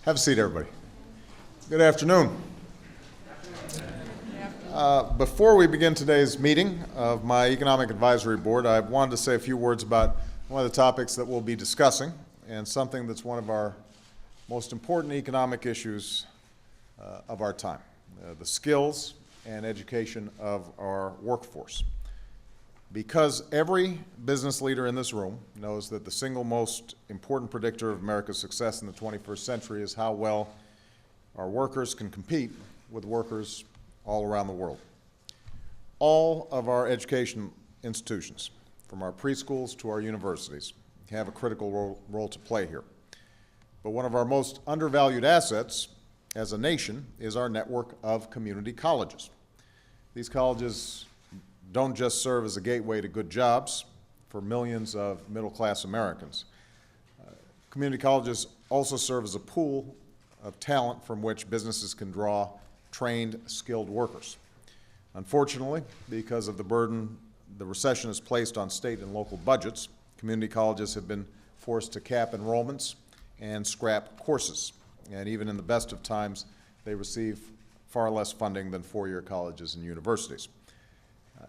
Have a seat, everybody. Good afternoon. Before we begin today's meeting of my Economic Advisory Board, I wanted to say a few words about one of the topics that we'll be discussing and something that's one of our most important economic issues of our time, the skills and education of our workforce. Because every business leader in this room knows that the single most important predictor of America's success in the 21st century is how well our workers can compete with workers all around the world. All of our education institutions, from our preschools to our universities, have a critical role to play here. But one of our most undervalued assets as a nation is our network of community colleges. These colleges don't just serve as a gateway to good jobs for millions of middle-class Americans. Community colleges also serve as a pool of talent from which businesses can draw trained, skilled workers. Unfortunately, because of the burden the recession has placed on state and local budgets, community colleges have been forced to cap enrollments and scrap courses. And even in the best of times, they receive far less funding than four-year colleges and universities.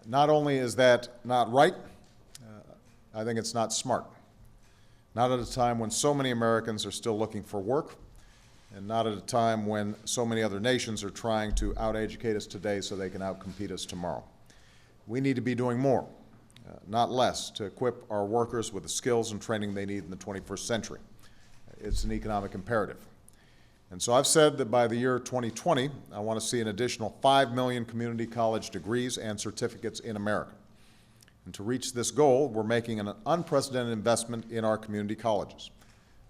Not only is that not right, I think it's not smart. Not at a time when so many Americans are still looking for work, and not at a time when so many other nations are trying to out-educate us today so they can outcompete us tomorrow. We need to be doing more, not less, to equip our workers with the skills and training they need in the 21st century. It's an economic imperative. And so I've said that by the year 2020, I want to see an additional 5 million community college degrees and certificates in America. And to reach this goal, we're making an unprecedented investment in our community colleges,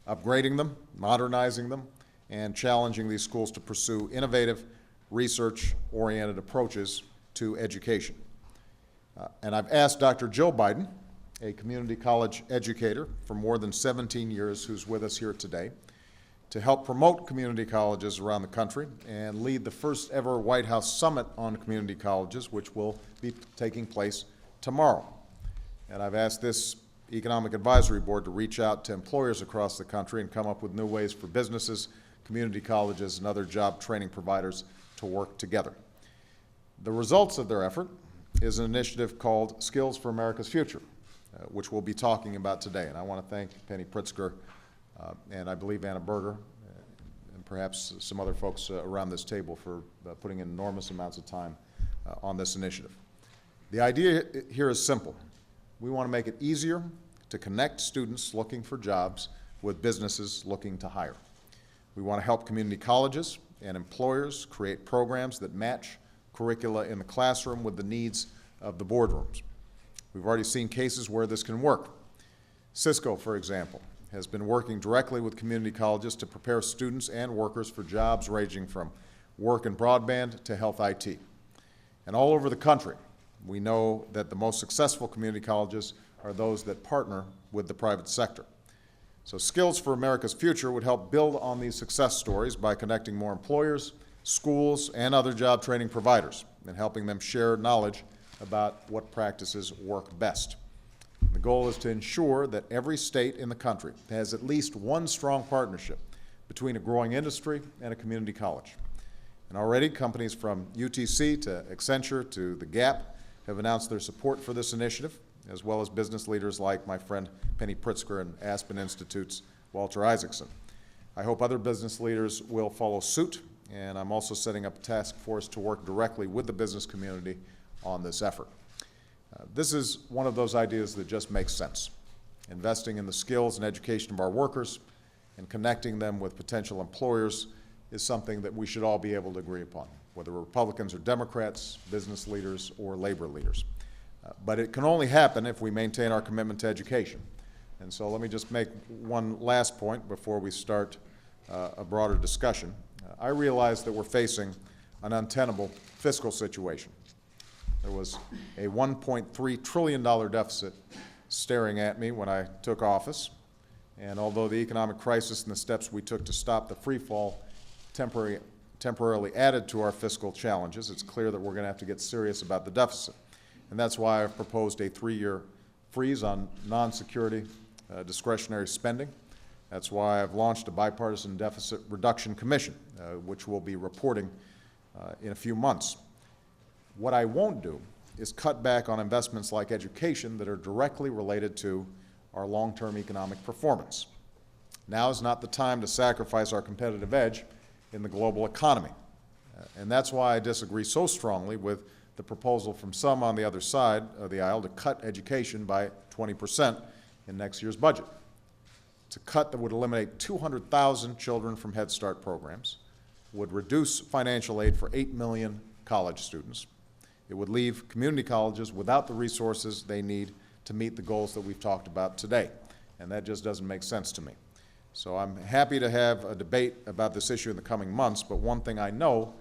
upgrading them, modernizing them, and challenging these schools to pursue innovative, research-oriented approaches to education. And I've asked Dr. Jill Biden, a community college educator for more than 17 years who's with us here today, to help promote community colleges around the country and lead the first ever White House Summit on community colleges, which will be taking place tomorrow. And I've asked this Economic Advisory Board to reach out to employers across the country and come up with new ways for businesses, community colleges, and other job training providers to work together. The results of their effort is an initiative called Skills for America's Future, which we'll be talking about today. And I want to thank Penny Pritzker and I believe Anna Berger and perhaps some other folks around this table for putting in enormous amounts of time on this initiative. The idea here is simple. We want to make it easier to connect students looking for jobs with businesses looking to hire. We want to help community colleges and employers create programs that match curricula in the classroom with the needs of the boardrooms. We've already seen cases where this can work. Cisco, for example, has been working directly with community colleges to prepare students and workers for jobs ranging from work in broadband to health IT. And all over the country, we know that the most successful community colleges are those that partner with the private sector. So Skills for America's Future would help build on these success stories by connecting more employers, schools, and other job training providers and helping them share knowledge about what practices work best. The goal is to ensure that every state in the country has at least one strong partnership between a growing industry and a community college. And already companies from UTC to Accenture to the Gap have announced their support for this initiative, as well as business leaders like my friend Penny Pritzker and Aspen Institute's Walter Isaacson. I hope other business leaders will follow suit, and I'm also setting up a task force to work directly with the business community on this effort. This is one of those ideas that just makes sense. Investing in the skills and education of our workers and connecting them with potential employers is something that we should all be able to agree upon, whether we're Republicans or Democrats, business leaders or labor leaders. But it can only happen if we maintain our commitment to education. And so let me just make one last point before we start a broader discussion. I realize that we're facing an untenable fiscal situation. There was a $1.3 trillion deficit staring at me when I took office. And although the economic crisis and the steps we took to stop the free fall temporarily added to our fiscal challenges, it's clear that we're going to have to get serious about the deficit. And that's why I've proposed a 3-year freeze on non-security discretionary spending, That's why I've launched a bipartisan deficit reduction commission, which will be reporting in a few months. What I won't do is cut back on investments like education that are directly related to our long-term economic performance. Now is not the time to sacrifice our competitive edge in the global economy. And that's why I disagree so strongly with the proposal from some on the other side of the aisle to cut education by 20% in next year's budget. It's a cut that would eliminate 200,000 children from Head Start programs, would reduce financial aid for 8 million college students. It would leave community colleges without the resources they need to meet the goals that we've talked about today. And that just doesn't make sense to me. So I'm happy to have a debate about this issue in the coming months, but one thing I know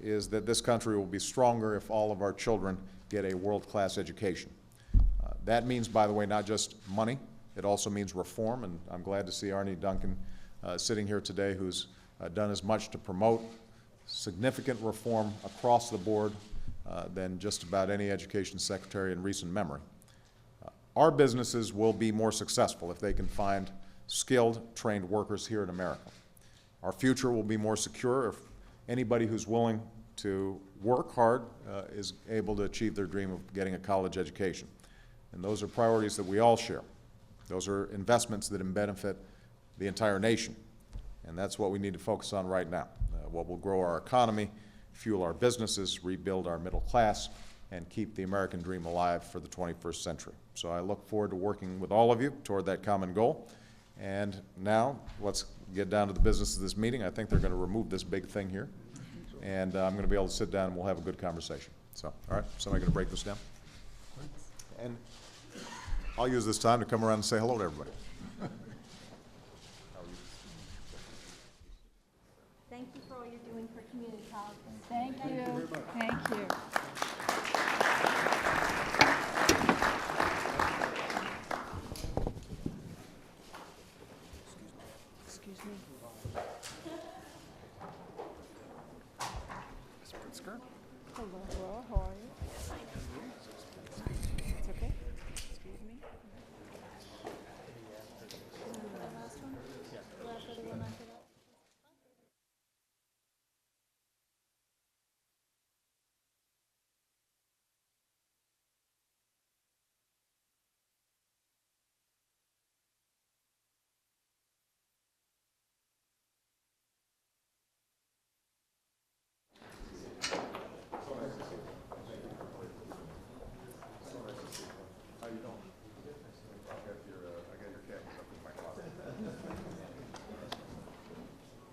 is that this country will be stronger if all of our children get a world-class education. That means, by the way, not just money, it also means reform, and I'm glad to see Arne Duncan sitting here today, who's done as much to promote significant reform across the board than just about any education secretary in recent memory. Our businesses will be more successful if they can find skilled, trained workers here in America. Our future will be more secure if anybody who's willing to work hard is able to achieve their dream of getting a college education. And those are priorities that we all share. Those are investments that benefit the entire nation. And that's what we need to focus on right now. What will grow our economy, fuel our businesses, rebuild our middle class, and keep the American dream alive for the 21st century. So I look forward to working with all of you toward that common goal. And now, let's get down to the business of this meeting. I think they're going to remove this big thing here. And I'm going to be able to sit down and we'll have a good conversation. So, all right, somebody going to break this down? And I'll use this time to come around and say hello to everybody. Thank you for all you're doing for community colleges. Thank you. Thank you. Excuse me. Hello, how are you? It's okay? Excuse me. The last one? The last other one after that?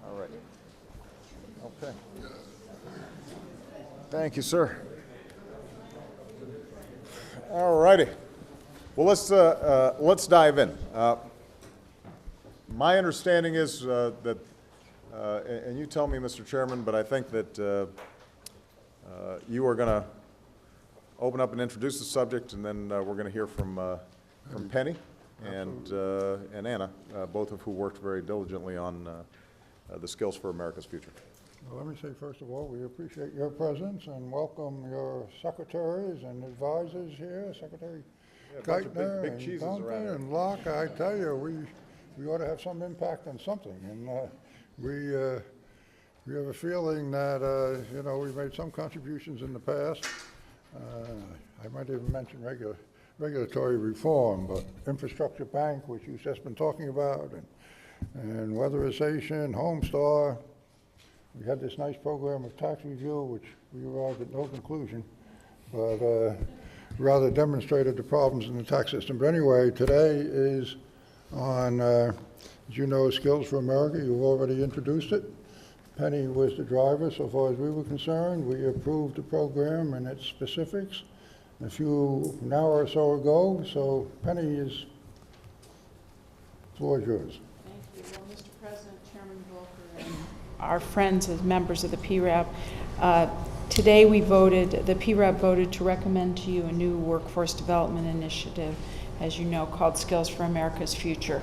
All right. Okay. Thank you, sir. All righty. Well, let's dive in. My understanding is that, and you tell me, Mr. Chairman, but I think that you are going to open up and introduce the subject, and then we're going to hear from Penny and Anna, both of who worked very diligently on the Skills for America's Future. Well, let me say, first of all, we appreciate your presence and welcome your secretaries and advisors here, Secretary Geithner big and cheeses Duncan around here. and Locke. I tell you, we ought to have some impact on something. And we have a feeling that, you know, we've made some contributions in the past. I might even mention regulatory reform, but infrastructure bank, which you've just been talking about, and weatherization, Homestar. We had this nice program of tax review, which we arrived at no conclusion, but rather demonstrated the problems in the tax system. But anyway, today is on, as you know, Skills for America. You've already introduced it. Penny was the driver so far as we were concerned. We approved the program and its specifics an hour or so ago. So Penny, the floor is yours. Thank you. Well, Mr. President, Chairman Volcker, and our friends as members of the PERAB, today the PERAB voted to recommend to you a new workforce development initiative, as you know, called Skills for America's Future.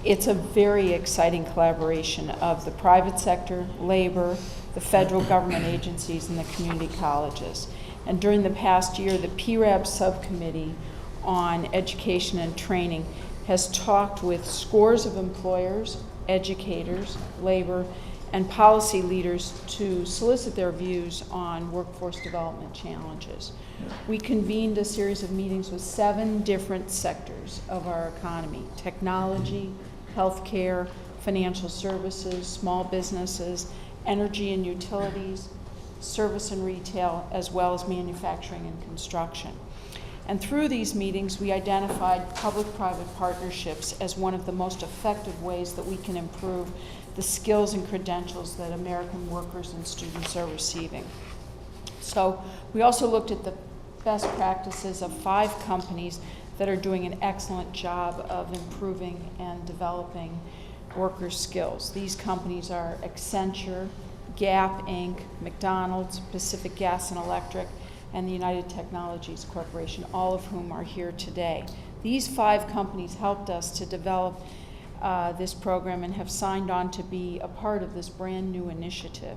It's a very exciting collaboration of the private sector, labor, the federal government agencies, and the community colleges. And during the past year, the PERAB subcommittee on education and training has talked with scores of employers, educators, labor, and policy leaders to solicit their views on workforce development challenges. We convened a series of meetings with 7 different sectors of our economy: technology, healthcare, financial services, small businesses, energy and utilities, service and retail, as well as manufacturing and construction. And through these meetings, we identified public-private partnerships as one of the most effective ways that we can improve the skills and credentials that American workers and students are receiving. So we also looked at the best practices of 5 companies that are doing an excellent job of improving and developing workers' skills. These companies are Accenture, Gap Inc., McDonald's, Pacific Gas and Electric, and the United Technologies Corporation, all of whom are here today. These 5 companies helped us to develop this program and have signed on to be a part of this brand new initiative.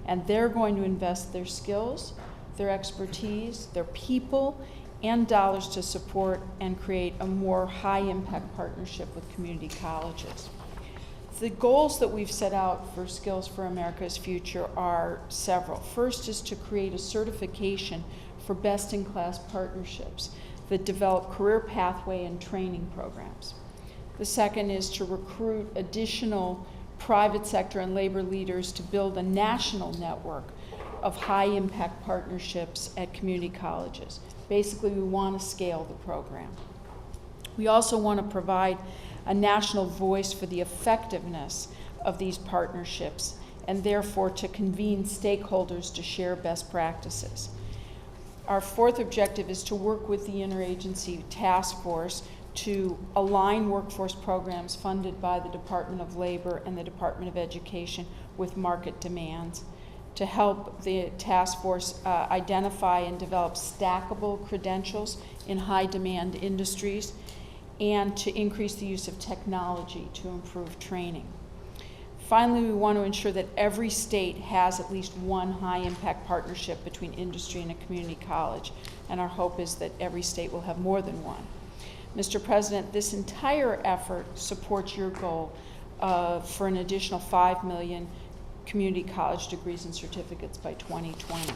And they're going to invest their skills, their expertise, their people, and dollars to support and create a more high-impact partnership with community colleges. The goals that we've set out for Skills for America's Future are several. First is to create a certification for best-in-class partnerships that develop career pathway and training programs. The second is to recruit additional private sector and labor leaders to build a national network of high-impact partnerships at community colleges. Basically, we want to scale the program. We also want to provide a national voice for the effectiveness of these partnerships, and therefore to convene stakeholders to share best practices. Our 4th objective is to work with the interagency task force to align workforce programs funded by the Department of Labor and the Department of Education with market demands, to help the task force identify and develop stackable credentials in high-demand industries, and to increase the use of technology to improve training. Finally, we want to ensure that every state has at least one high-impact partnership between industry and a community college, and our hope is that every state will have more than one. Mr. President, this entire effort supports your goal for an additional 5 million community college degrees and certificates by 2020.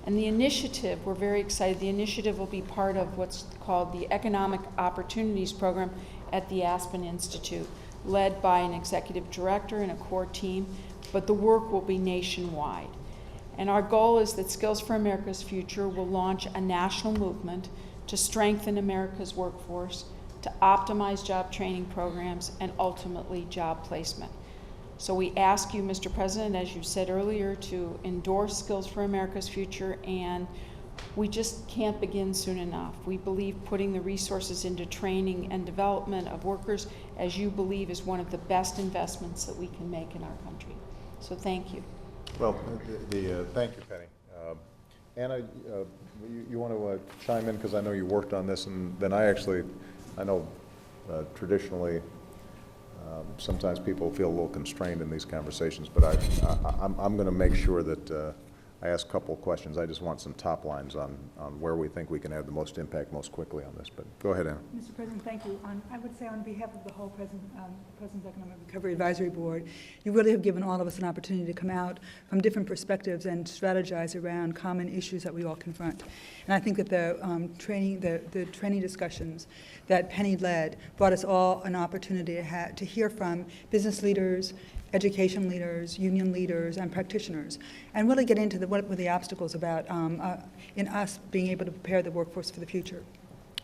And the initiative, we're very excited, the initiative will be part of what's called the Economic Opportunities Program at the Aspen Institute, led by an executive director and a core team, but the work will be nationwide. And our goal is that Skills for America's Future will launch a national movement to strengthen America's workforce, to optimize job training programs, and ultimately job placement. So we ask you, Mr. President, as you said earlier, to endorse Skills for America's Future, and we just can't begin soon enough. We believe putting the resources into training and development of workers, as you believe, is one of the best investments that we can make in our country. So thank you. Well, thank you, Penny. Anna, you want to chime in, because I know you worked on this, and then I know traditionally sometimes people feel a little constrained in these conversations, but I'm going to make sure that I ask a couple of questions. I just want some top lines on where we think we can have the most impact most quickly on this. But go ahead, Anna. Mr. President, thank you. I would say on behalf of the whole President's Economic Recovery Advisory Board, you really have given all of us an opportunity to come out from different perspectives and strategize around common issues that we all confront. And I think that the training discussions that Penny led brought us all an opportunity to hear from business leaders, education leaders, union leaders, and practitioners, and really get into what were the obstacles about in us being able to prepare the workforce for the future.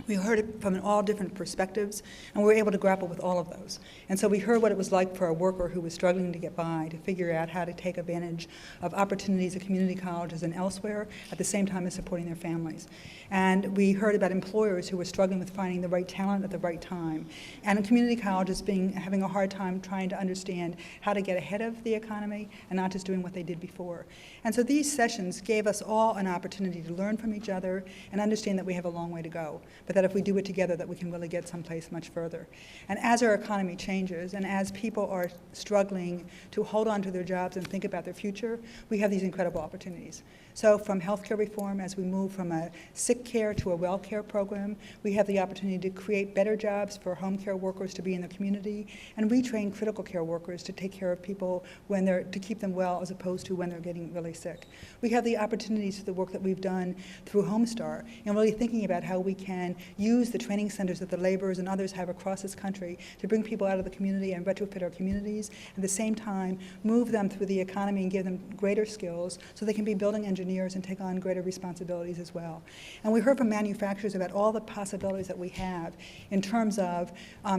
We heard it from all different perspectives, and we were able to grapple with all of those. And so we heard what it was like for a worker who was struggling to get by, to figure out how to take advantage of opportunities at community colleges and elsewhere, at the same time as supporting their families. And we heard about employers who were struggling with finding the right talent at the right time, and community colleges having a hard time trying to understand how to get ahead of the economy and not just doing what they did before. And so these sessions gave us all an opportunity to learn from each other and understand that we have a long way to go. but that if we do it together, that we can really get someplace much further. And as our economy changes, and as people are struggling to hold on to their jobs and think about their future, we have these incredible opportunities. So from healthcare reform, as we move from a sick care to a well care program, we have the opportunity to create better jobs for home care workers to be in the community and retrain critical care workers to take care of people to keep them well as opposed to when they're getting really sick. We have the opportunities for the work that we've done through Homestar and really thinking about how we can use the training centers that the laborers and others have across this country to bring people out of the community and retrofit our communities, and at the same time move them through the economy and give them greater skills so they can be building engineers and take on greater responsibilities as well. And we heard from manufacturers about all the possibilities that we have in terms of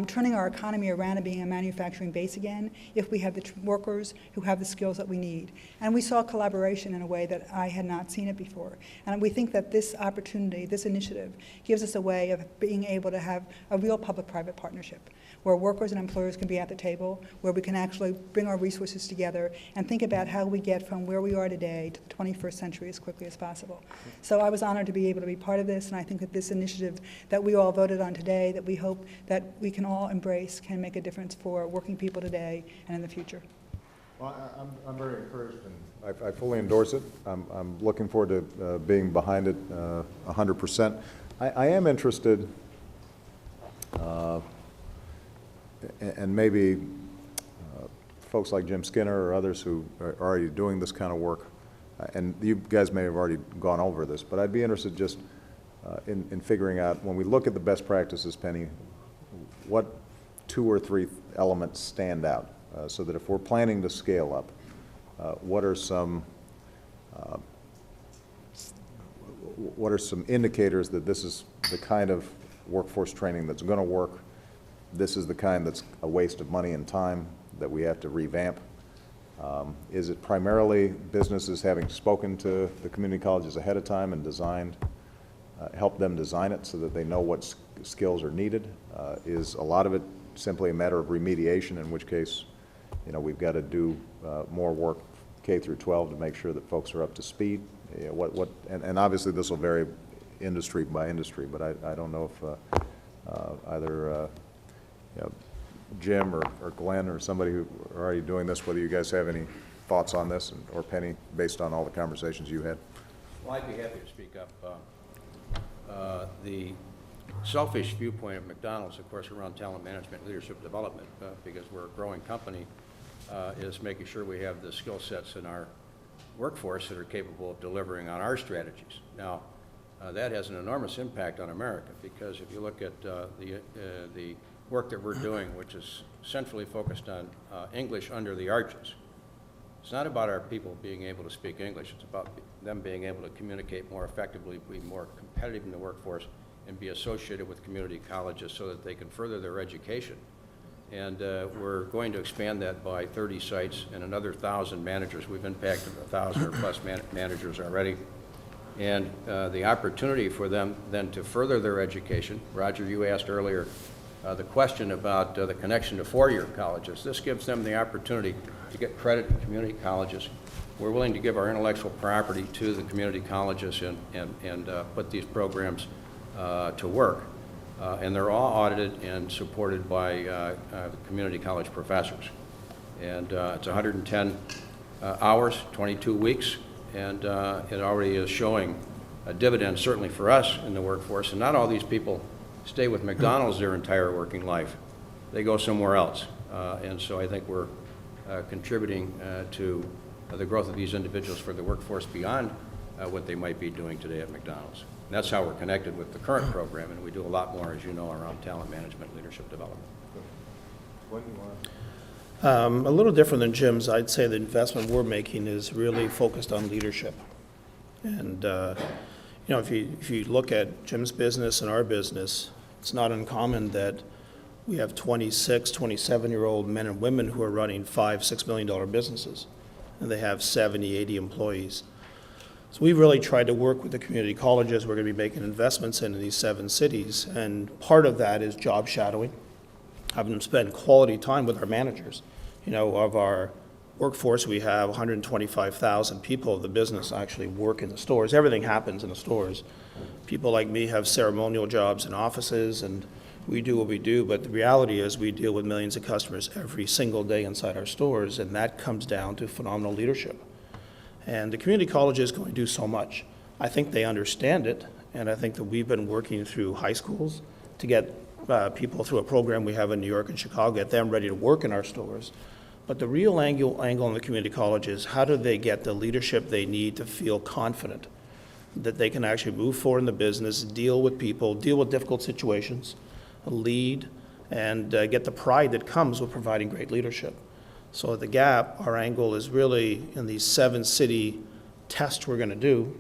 turning our economy around and being a manufacturing base again if we have the workers who have the skills that we need. And we saw collaboration in a way that I had not seen it before. And we think that this opportunity, this initiative, gives us a way of being able to have a real public-private partnership where workers and employers can be at the table, where we can actually bring our resources together and think about how we get from where we are today to the 21st century as quickly as possible. So I was honored to be able to be part of this, and I think that this initiative that we all voted on today, that we hope that we can all embrace, can make a difference for working people today and in the future. Well, I'm very encouraged, and I fully endorse it. I'm looking forward to being behind it 100%. I am interested, and maybe folks like Jim Skinner or others who are already doing this kind of work, and you guys may have already gone over this, but I'd be interested just in figuring out, when we look at the best practices, Penny, what 2 or 3 elements stand out, so that if we're planning to scale up, what are some indicators that this is the kind of workforce training that's going to work? This is the kind that's a waste of money and time that we have to revamp. Is it primarily businesses having spoken to the community colleges ahead of time and help them design it so that they know what skills are needed? Is a lot of it simply a matter of remediation, in which case, we've got to do more work K through 12 to make sure that folks are up to speed? And obviously this will vary industry by industry, but I don't know if either Jim or Glenn or somebody who are already doing this, whether you guys have any thoughts on this, or Penny, based on all the conversations you had. Well, I'd be happy to speak up. The selfish viewpoint of McDonald's, of course, around talent management, leadership development, because we're a growing company, is making sure we have the skill sets in our workforce that are capable of delivering on our strategies. Now, that has an enormous impact on America, because if you look at the work that we're doing, which is centrally focused on English under the arches, it's not about our people being able to speak English. It's about them being able to communicate more effectively, be more competitive in the workforce, and be associated with community colleges so that they can further their education. And we're going to expand that by 30 sites and another 1,000 managers. We've impacted 1,000 or plus managers already. And the opportunity for them then to further their education. Roger, you asked earlier the question about the connection to four-year colleges. This gives them the opportunity to get credit in community colleges. We're willing to give our intellectual property to the community colleges and put these programs to work. And they're all audited and supported by community college professors. And it's 110 hours, 22 weeks, and it already is showing a dividend, certainly for us in the workforce. And not all these people stay with McDonald's their entire working life. They go somewhere else. And so I think we're contributing to the growth of these individuals for the workforce beyond what they might be doing today at McDonald's. And that's how we're connected with the current program, and we do a lot more, as you know, around talent management, leadership development. A little different than Jim's. I'd say the investment we're making is really focused on leadership. And if you look at Jim's business and our business, it's not uncommon that we have 26, 27-year-old men and women who are running $5, $6 million businesses, and they have 70, 80 employees. So we've really tried to work with the community colleges we're going to be making investments in these 7 cities, and part of that is job shadowing, having them spend quality time with our managers, of our workforce we have, 125,000 people of the business actually work in the stores. Everything happens in the stores. People like me have ceremonial jobs in offices, and we do what we do, but the reality is we deal with millions of customers every single day inside our stores, and that comes down to phenomenal leadership. And the community college is going to do so much. I think they understand it, and I think that we've been working through high schools to get people through a program we have in New York and Chicago, get them ready to work in our stores. But the real angle in the community college is how do they get the leadership they need to feel confident that they can actually move forward in the business, deal with people, deal with difficult situations, lead, and get the pride that comes with providing great leadership. So at the Gap, our angle is really in these 7-city tests we're going to do,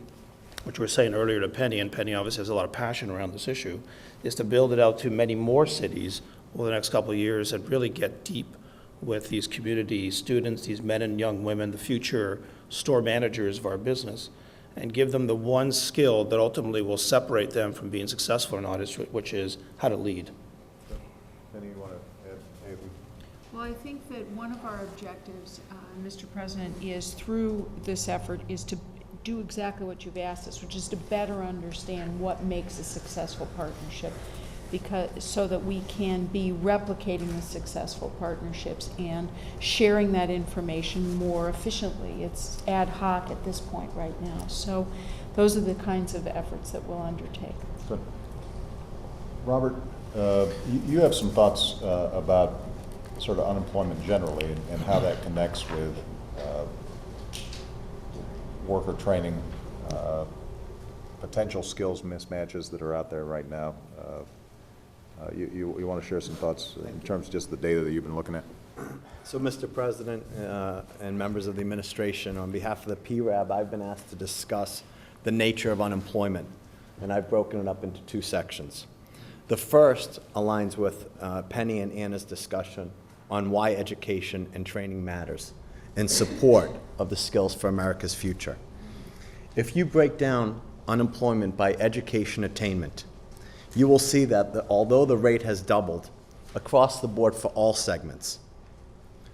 which we were saying earlier to Penny, and Penny obviously has a lot of passion around this issue, is to build it out to many more cities over the next couple of years and really get deep with these community students, these men and young women, the future store managers of our business, and give them the one skill that ultimately will separate them from being successful or not, which is how to lead. Penny, you want to add anything? Well, I think that one of our objectives, Mr. President, is through this effort is to do exactly what you've asked us, which is to better understand what makes a successful partnership, so that we can be replicating the successful partnerships and sharing that information more efficiently. It's ad hoc at this point right now. So those are the kinds of efforts that we'll undertake. Good. Robert, you have some thoughts about sort of unemployment generally and how that connects with worker training, potential skills mismatches that are out there right now. You want to share some thoughts in terms of just the data that you've been looking at? So, Mr. President and members of the administration, on behalf of the PERAB, I've been asked to discuss the nature of unemployment, and I've broken it up into 2 sections. The first aligns with Penny and Anna's discussion on why education and training matters in support of the skills for America's future. If you break down unemployment by education attainment, you will see that although the rate has doubled across the board for all segments,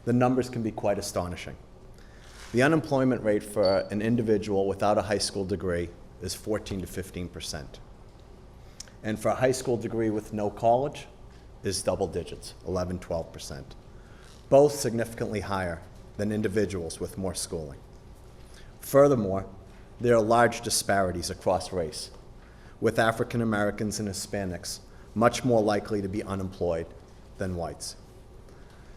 the numbers can be quite astonishing. The unemployment rate for an individual without a high school degree is 14 to 15%. And for a high school degree with no college is double digits, 11, 12%. Both significantly higher than individuals with more schooling. Furthermore, there are large disparities across race, with African Americans and Hispanics much more likely to be unemployed than whites.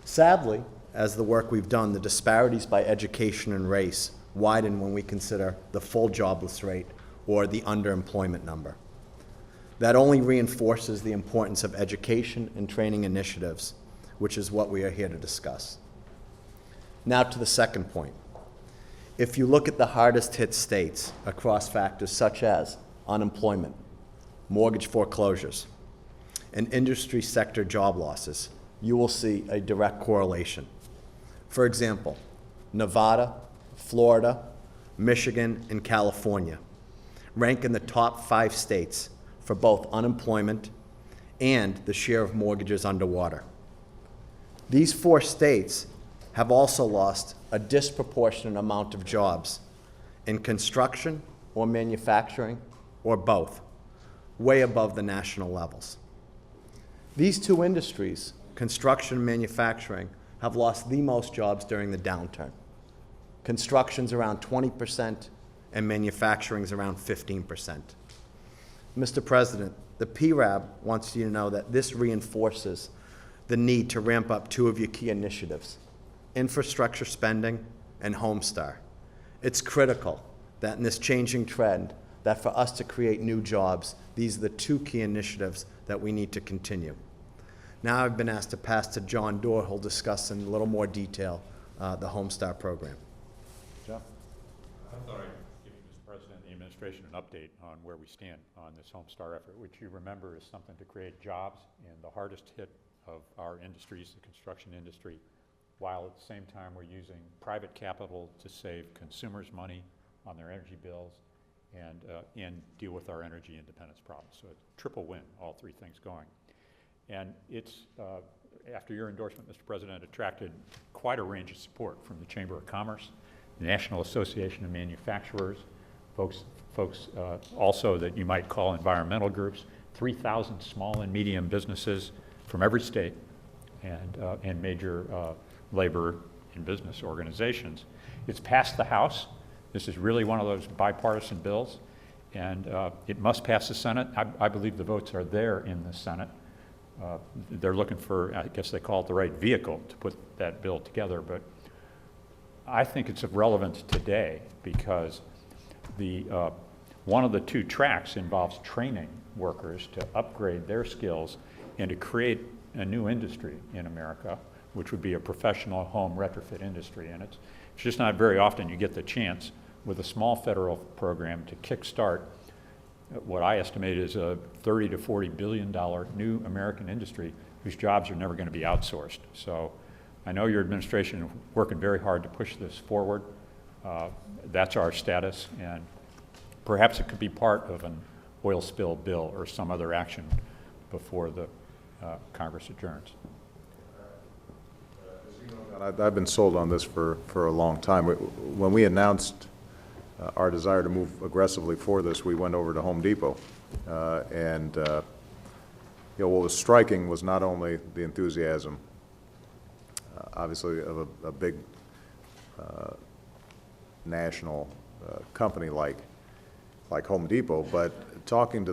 Sadly, as the work we've done, the disparities by education and race widen when we consider the full jobless rate or the underemployment number. That only reinforces the importance of education and training initiatives, which is what we are here to discuss. Now to the second point. If you look at the hardest hit states across factors such as unemployment, mortgage foreclosures, and industry sector job losses, you will see a direct correlation. For example, Nevada, Florida, Michigan, and California rank in the top 5 states for both unemployment and the share of mortgages underwater. These 4 states have also lost a disproportionate amount of jobs in construction or manufacturing or both, way above the national levels. These 2 industries, construction and manufacturing, have lost the most jobs during the downturn. Construction's around 20% and manufacturing's around 15%. Mr. President, the PERAB wants you to know that this reinforces the need to ramp up 2 of your key initiatives, infrastructure spending and Homestar. It's critical that in this changing trend, that for us to create new jobs, these are the 2 key initiatives that we need to continue. Now I've been asked to pass to John Doerr, who'll discuss in a little more detail the Homestar program. John? I thought I'd give you, Mr. President, and the administration an update on where we stand on this Homestar effort, which you remember is something to create jobs in the hardest hit of our industries, the construction industry, while at the same time we're using private capital to save consumers money on their energy bills and deal with our energy independence problems. So it's a triple win, all 3 things going. And it's after your endorsement, Mr. President, attracted quite a range of support from the Chamber of Commerce, the National Association of Manufacturers, folks also that you might call environmental groups, 3,000 small and medium businesses from every state, and major labor and business organizations. It's passed the House. This is really one of those bipartisan bills, and it must pass the Senate. I believe the votes are there in the Senate. They're looking for, I guess they call it the right vehicle to put that bill together, but I think it's of relevance today because one of the two tracks involves training workers to upgrade their skills and to create a new industry in America, which would be a professional home retrofit industry. And it's just not very often you get the chance with a small federal program to kickstart what I estimate is a $30 to $40 billion new American industry whose jobs are never going to be outsourced. So I know your administration is working very hard to push this forward. That's our status, and perhaps it could be part of an oil spill bill or some other action before the Congress adjourns. I've been sold on this for a long time. When we announced our desire to move aggressively for this, we went over to Home Depot. What was striking was not only the enthusiasm, obviously, of a big national company like Home Depot, but talking to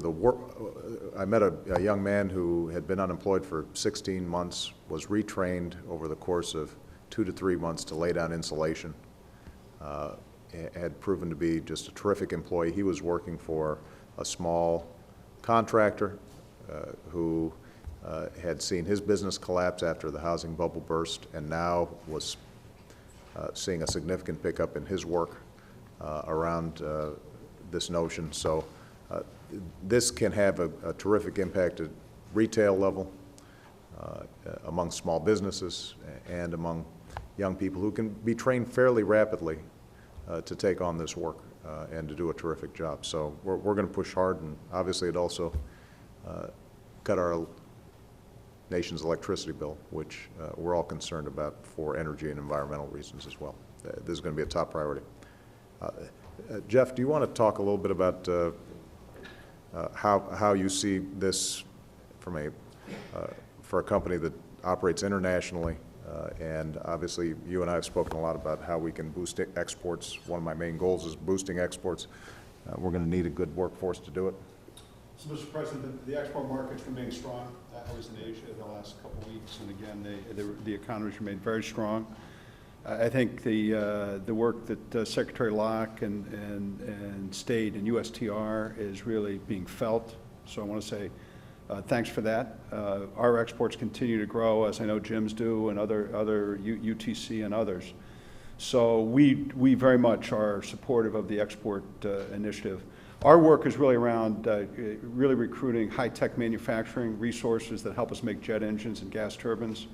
I met a young man who had been unemployed for 16 months, was retrained over the course of 2 to 3 months to lay down insulation, had proven to be just a terrific employee. He was working for a small contractor who had seen his business collapse after the housing bubble burst, and now was seeing a significant pickup in his work around this notion. So this can have a terrific impact at retail level, among small businesses and among young people who can be trained fairly rapidly to take on this work and to do a terrific job. So we're going to push hard, and obviously it also cut our nation's electricity bill, which we're all concerned about for energy and environmental reasons as well. This is going to be a top priority. Jeff, do you want to talk a little bit about how you see this from for a company that operates internationally, and obviously you and I have spoken a lot about how we can boost exports. One of my main goals is boosting exports. We're going to need a good workforce to do it. So, Mr. President, the export markets remain strong. I was in Asia the last couple of weeks, and again, the economies remain very strong. I think the work that Secretary Locke and State and USTR is really being felt. So I want to say thanks for that. Our exports continue to grow, as I know Jim's do, and other UTC and others. So we very much are supportive of the export initiative. Our work is really around really recruiting high-tech manufacturing resources that help us make jet engines and gas turbines.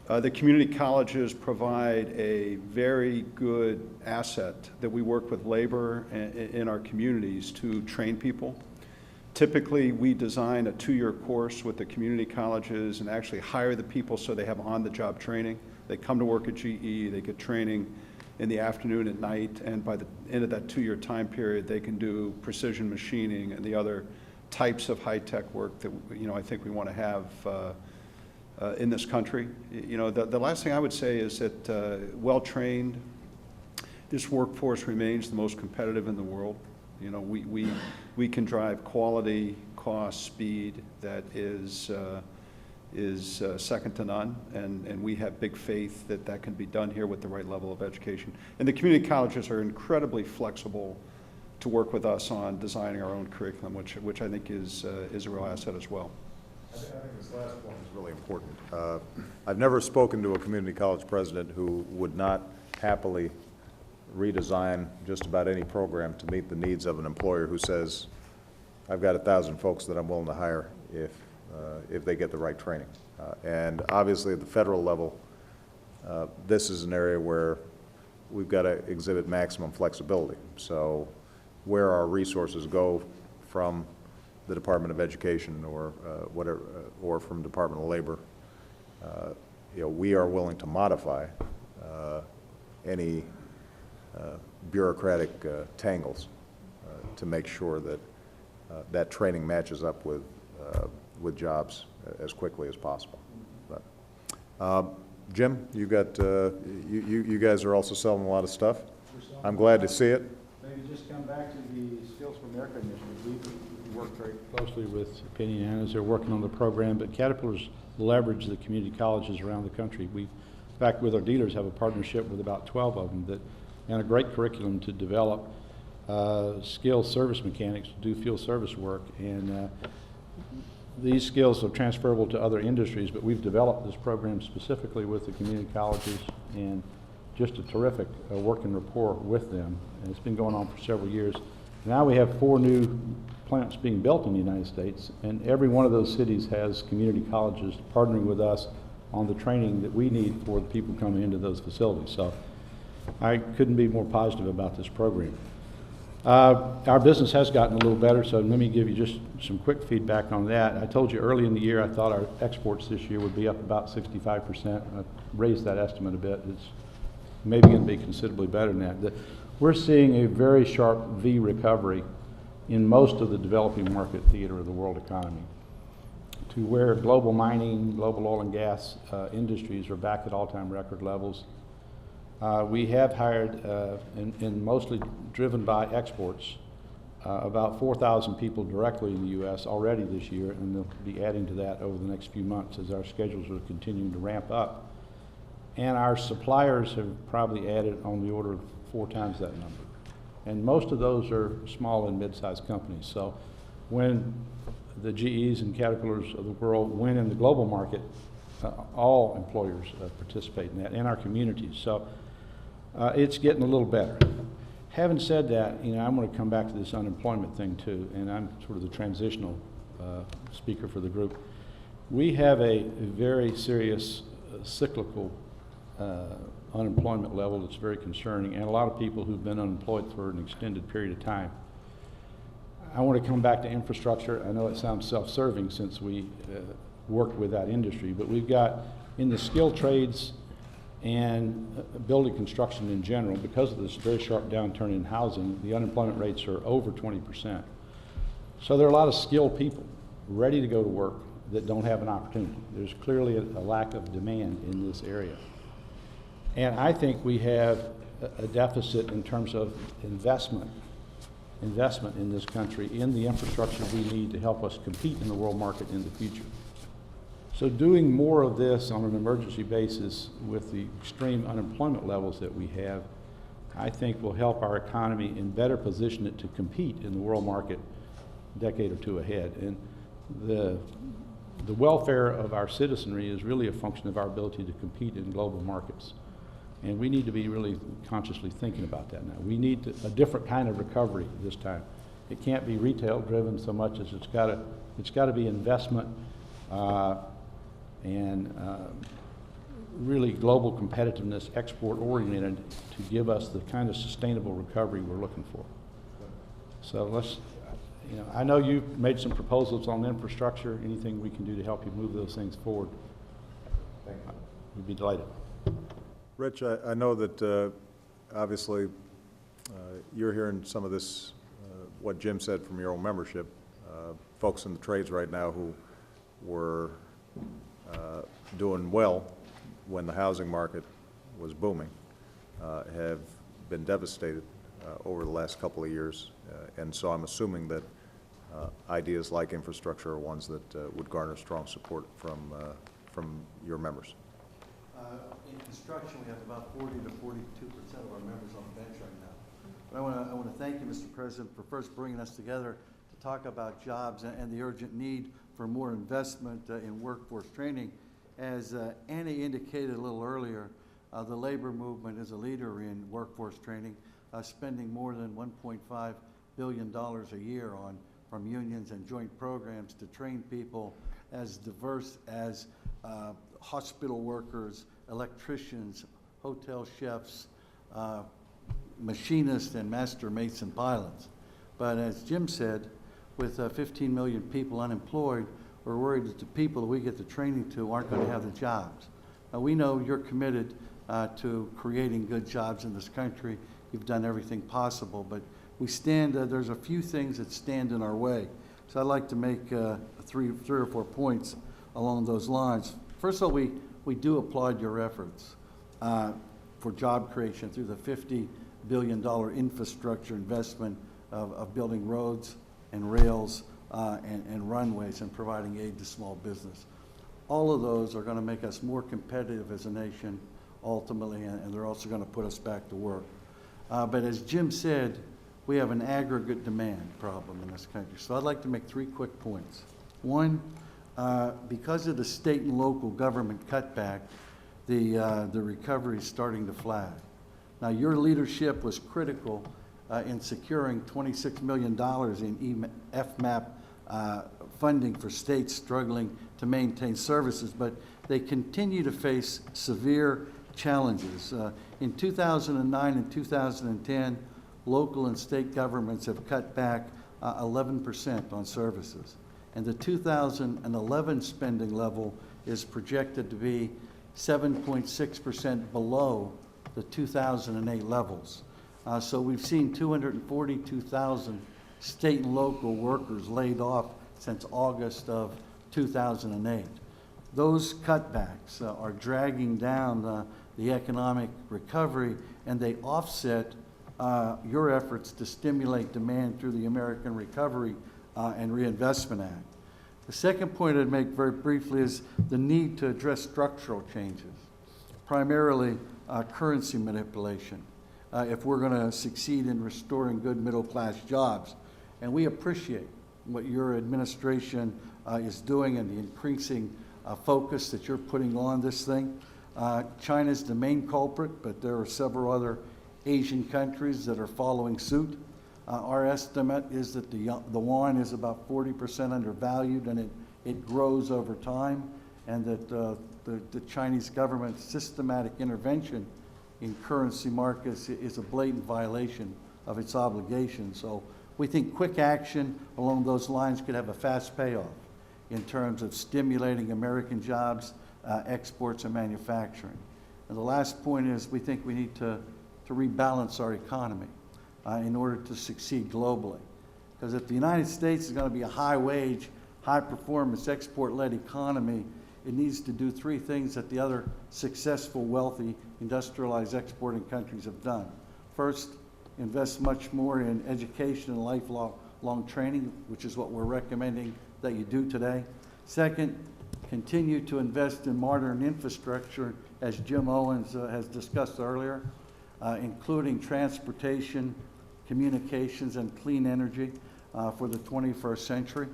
The community colleges provide a very good asset that we work with labor in our communities to train people. Typically, we design a 2-year course with the community colleges and actually hire the people so they have on-the-job training. They come to work at GE, they get training in the afternoon, at night, and by the end of that 2-year time period, they can do precision machining and the other types of high-tech work that I think we want to have in this country. The last thing I would say is that well-trained, this workforce remains the most competitive in the world. We can drive quality, cost, speed that is second to none, and we have big faith that that can be done here with the right level of education. And the community colleges are incredibly flexible to work with us on designing our own curriculum, which I think is a real asset as well. I think this last point is really important. I've never spoken to a community college president who would not happily redesign just about any program to meet the needs of an employer who says, I've got 1,000 folks that I'm willing to hire if they get the right training. And obviously at the federal level, this is an area where we've got to exhibit maximum flexibility. So where our resources go from the Department of Education or whatever, or from Department of Labor, we are willing to modify any bureaucratic tangles to make sure that that training matches up with jobs as quickly as possible. But, Jim, you got you guys are also selling a lot of stuff. I'm glad to see it. Maybe just come back to the Skills for America initiative. We work very closely with Penny and as they're working on the program, but Caterpillar's leverage the community colleges around the country. We, in fact, with our dealers, have a partnership with about 12 of them and a great curriculum to develop skilled service mechanics to do field service work. And these skills are transferable to other industries, but we've developed this program specifically with the community colleges and just a terrific working rapport with them. And it's been going on for several years. Now we have 4 new plants being built in the United States, and every one of those cities has community colleges partnering with us on the training that we need for the people coming into those facilities. So I couldn't be more positive about this program. Our business has gotten a little better, so let me give you just some quick feedback on that. I told you early in the year I thought our exports this year would be up about 65%. I've raised that estimate a bit. It's maybe going to be considerably better than that. We're seeing a very sharp V recovery in most of the developing market theater of the world economy, to where global mining, global oil and gas industries are back at all-time record levels. We have hired, and mostly driven by exports, about 4,000 people directly in the U.S. already this year, and they'll be adding to that over the next few months as our schedules are continuing to ramp up. And our suppliers have probably added on the order of 4 times that number. And most of those are small and mid-sized companies. So when the GEs and Caterpillars of the world win in the global market, all employers participate in that, and our communities. So it's getting a little better. Having said that, I'm going to come back to this unemployment thing too, and I'm sort of the transitional speaker for the group. We have a very serious cyclical unemployment level that's very concerning, and a lot of people who've been unemployed for an extended period of time. I want to come back to infrastructure. I know it sounds self-serving since we work with that industry, but we've got in the skilled trades and building construction in general, because of this very sharp downturn in housing, the unemployment rates are over 20%. So there are a lot of skilled people ready to go to work that don't have an opportunity. There's clearly a lack of demand in this area. And I think we have a deficit in terms of investment in this country in the infrastructure we need to help us compete in the world market in the future. So doing more of this on an emergency basis with the extreme unemployment levels that we have, I think will help our economy and better position it to compete in the world market a decade or 2 ahead. And the welfare of our citizenry is really a function of our ability to compete in global markets. And we need to be really consciously thinking about that now. We need a different kind of recovery this time. It can't be retail driven so much as it's got to be investment and really global competitiveness, export oriented, to give us the kind of sustainable recovery we're looking for. So let's, I know you've made some proposals on infrastructure. Anything we can do to help you move those things forward, we'd be delighted. Rich, I know that obviously you're hearing some of this, what Jim said from your own membership. Folks in the trades right now who were doing well when the housing market was booming have been devastated over the last couple of years. And so I'm assuming that ideas like infrastructure are ones that would garner strong support from your members. In construction, we have about 40 to 42% of our members on the bench right now. But I want to thank you, Mr. President, for first bringing us together to talk about jobs and the urgent need for more investment in workforce training. As Annie indicated a little earlier, the labor movement is a leader in workforce training, spending more than $1.5 billion a year from unions and joint programs to train people as diverse as hospital workers, electricians, hotel chefs, machinists, and master mason pilots. But as Jim said, with 15 million people unemployed, we're worried that the people that we get the training to aren't going to have the jobs. We know you're committed to creating good jobs in this country. You've done everything possible, but there's a few things that stand in our way. So I'd like to make three or four points along those lines. First of all, we do applaud your efforts for job creation through the $50 billion infrastructure investment of building roads and rails and runways and providing aid to small business. All of those are going to make us more competitive as a nation ultimately, and they're also going to put us back to work. But as Jim said, we have an aggregate demand problem in this country. So I'd like to make three quick points. One, because of the state and local government cutback, the recovery is starting to flag. Now, your leadership was critical in securing $26 million in FMAP funding for states struggling to maintain services, but they continue to face severe challenges. In 2009 and 2010, local and state governments have cut back 11% on services. And the 2011 spending level is projected to be 7.6% below the 2008 levels. So we've seen 242,000 state and local workers laid off since August of 2008. Those cutbacks are dragging down the economic recovery, and they offset your efforts to stimulate demand through the American Recovery and Reinvestment Act. The second point I'd make very briefly is the need to address structural changes, primarily currency manipulation, if we're going to succeed in restoring good middle-class jobs. And we appreciate what your administration is doing and the increasing focus that you're putting on this thing. China's the main culprit, but there are several other Asian countries that are following suit. Our estimate is that the yuan is about 40% undervalued, and it grows over time, and that the Chinese government's systematic intervention in currency markets is a blatant violation of its obligations. So we think quick action along those lines could have a fast payoff in terms of stimulating American jobs, exports, and manufacturing. And the last point is we think we need to rebalance our economy in order to succeed globally. Because if the United States is going to be a high-wage, high-performance, export-led economy, it needs to do three things that the other successful, wealthy, industrialized exporting countries have done. First, invest much more in education and lifelong training, which is what we're recommending that you do today. Second, continue to invest in modern infrastructure, as Jim Owens has discussed earlier, including transportation, communications, and clean energy for the 21st century.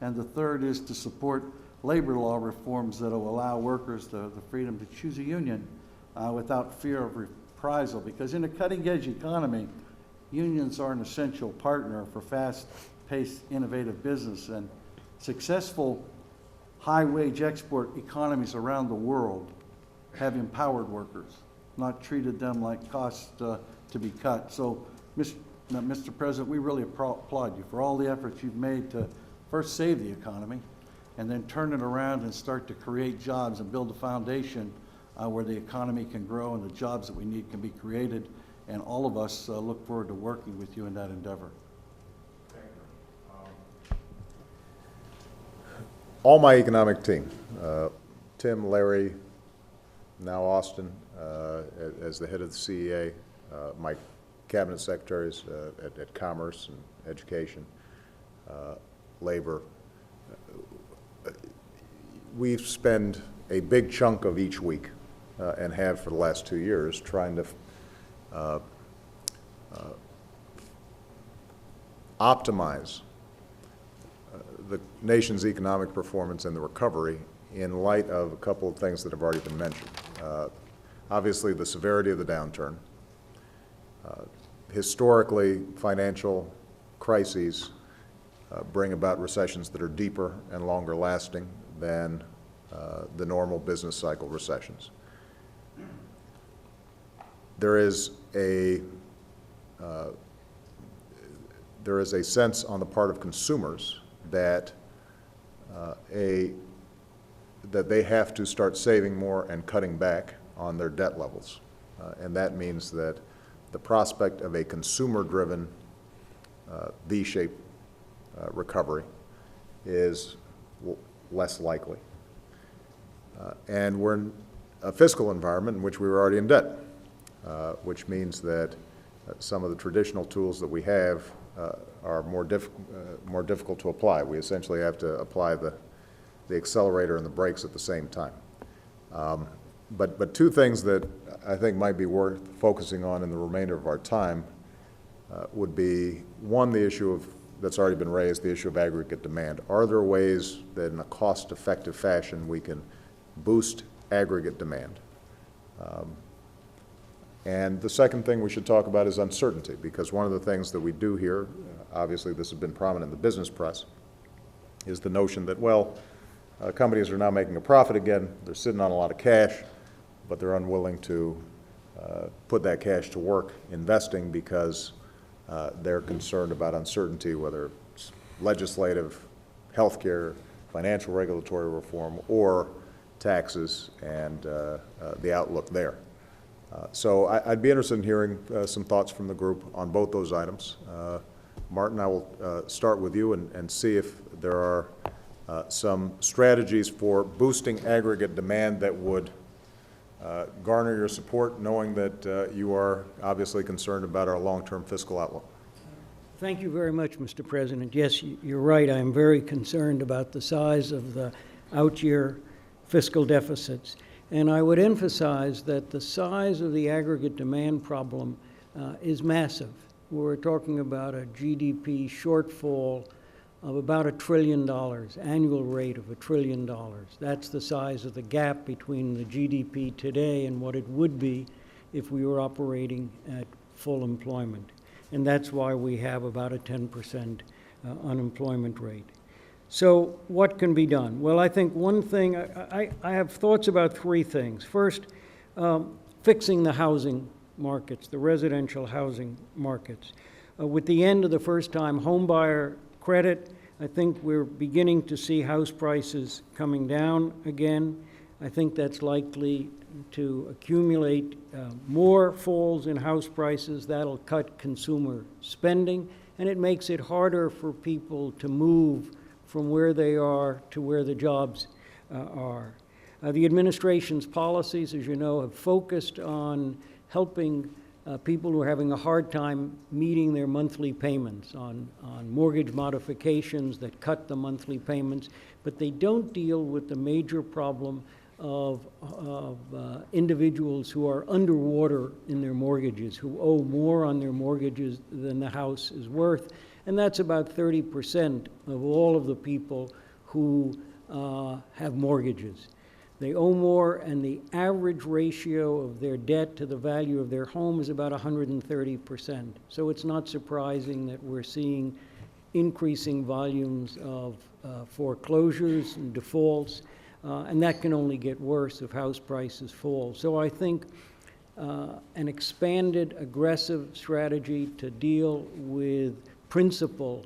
And the third is to support labor law reforms that will allow workers the freedom to choose a union without fear of reprisal. Because in a cutting-edge economy, unions are an essential partner for fast-paced, innovative business. And successful high-wage export economies around the world have empowered workers, not treated them like costs to be cut. So, Mr. President, we really applaud you for all the efforts you've made to first save the economy and then turn it around and start to create jobs and build a foundation where the economy can grow and the jobs that we need can be created. And all of us look forward to working with you in that endeavor. All my economic team, Tim, Larry, now Austin, as the head of the CEA, my cabinet secretaries at Commerce and Education, Labor. We spend a big chunk of each week, and have for the last 2 years, trying to optimize the nation's economic performance and the recovery in light of a couple of things that have already been mentioned. Obviously, the severity of the downturn. Historically, financial crises bring about recessions that are deeper and longer lasting than the normal business cycle recessions. There is a sense on the part of consumers that that they have to start saving more and cutting back on their debt levels. And that means that the prospect of a consumer-driven V-shaped recovery is less likely. And we're in a fiscal environment in which we were already in debt, which means that some of the traditional tools that we have are more difficult to apply. We essentially have to apply the accelerator and the brakes at the same time. But two things that I think might be worth focusing on in the remainder of our time would be, one, the issue that's already been raised, the issue of aggregate demand. Are there ways that in a cost-effective fashion we can boost aggregate demand? And the second thing we should talk about is uncertainty, because one of the things that we do here, obviously this has been prominent in the business press, is the notion that, well, companies are now making a profit again, they're sitting on a lot of cash, but they're unwilling to put that cash to work investing because they're concerned about uncertainty, whether it's legislative, healthcare, financial regulatory reform, or taxes and the outlook there. So I'd be interested in hearing some thoughts from the group on both those items. Martin, I will start with you and see if there are some strategies for boosting aggregate demand that would garner your support, knowing that you are obviously concerned about our long-term fiscal outlook. Thank you very much, Mr. President. Yes, you're right. I am very concerned about the size of the out-year fiscal deficits. And I would emphasize that the size of the aggregate demand problem is massive. We're talking about a GDP shortfall of about $1 trillion, annual rate of $1 trillion. That's the size of the gap between the GDP today and what it would be if we were operating at full employment. And that's why we have about a 10% unemployment rate. So what can be done? Well, I think one thing, I have thoughts about three things. First, fixing the housing markets, the residential housing markets. With the end of the first-time homebuyer credit, I think we're beginning to see house prices coming down again. I think that's likely to accumulate more falls in house prices. That'll cut consumer spending, and it makes it harder for people to move from where they are to where the jobs are. The administration's policies, as you know, have focused on helping people who are having a hard time meeting their monthly payments, on mortgage modifications that cut the monthly payments, but they don't deal with the major problem of individuals who are underwater in their mortgages, who owe more on their mortgages than the house is worth. And that's about 30% of all of the people who have mortgages. They owe more, and the average ratio of their debt to the value of their home is about 130%. So it's not surprising that we're seeing increasing volumes of foreclosures and defaults, and that can only get worse if house prices fall. So I think an expanded, aggressive strategy to deal with principal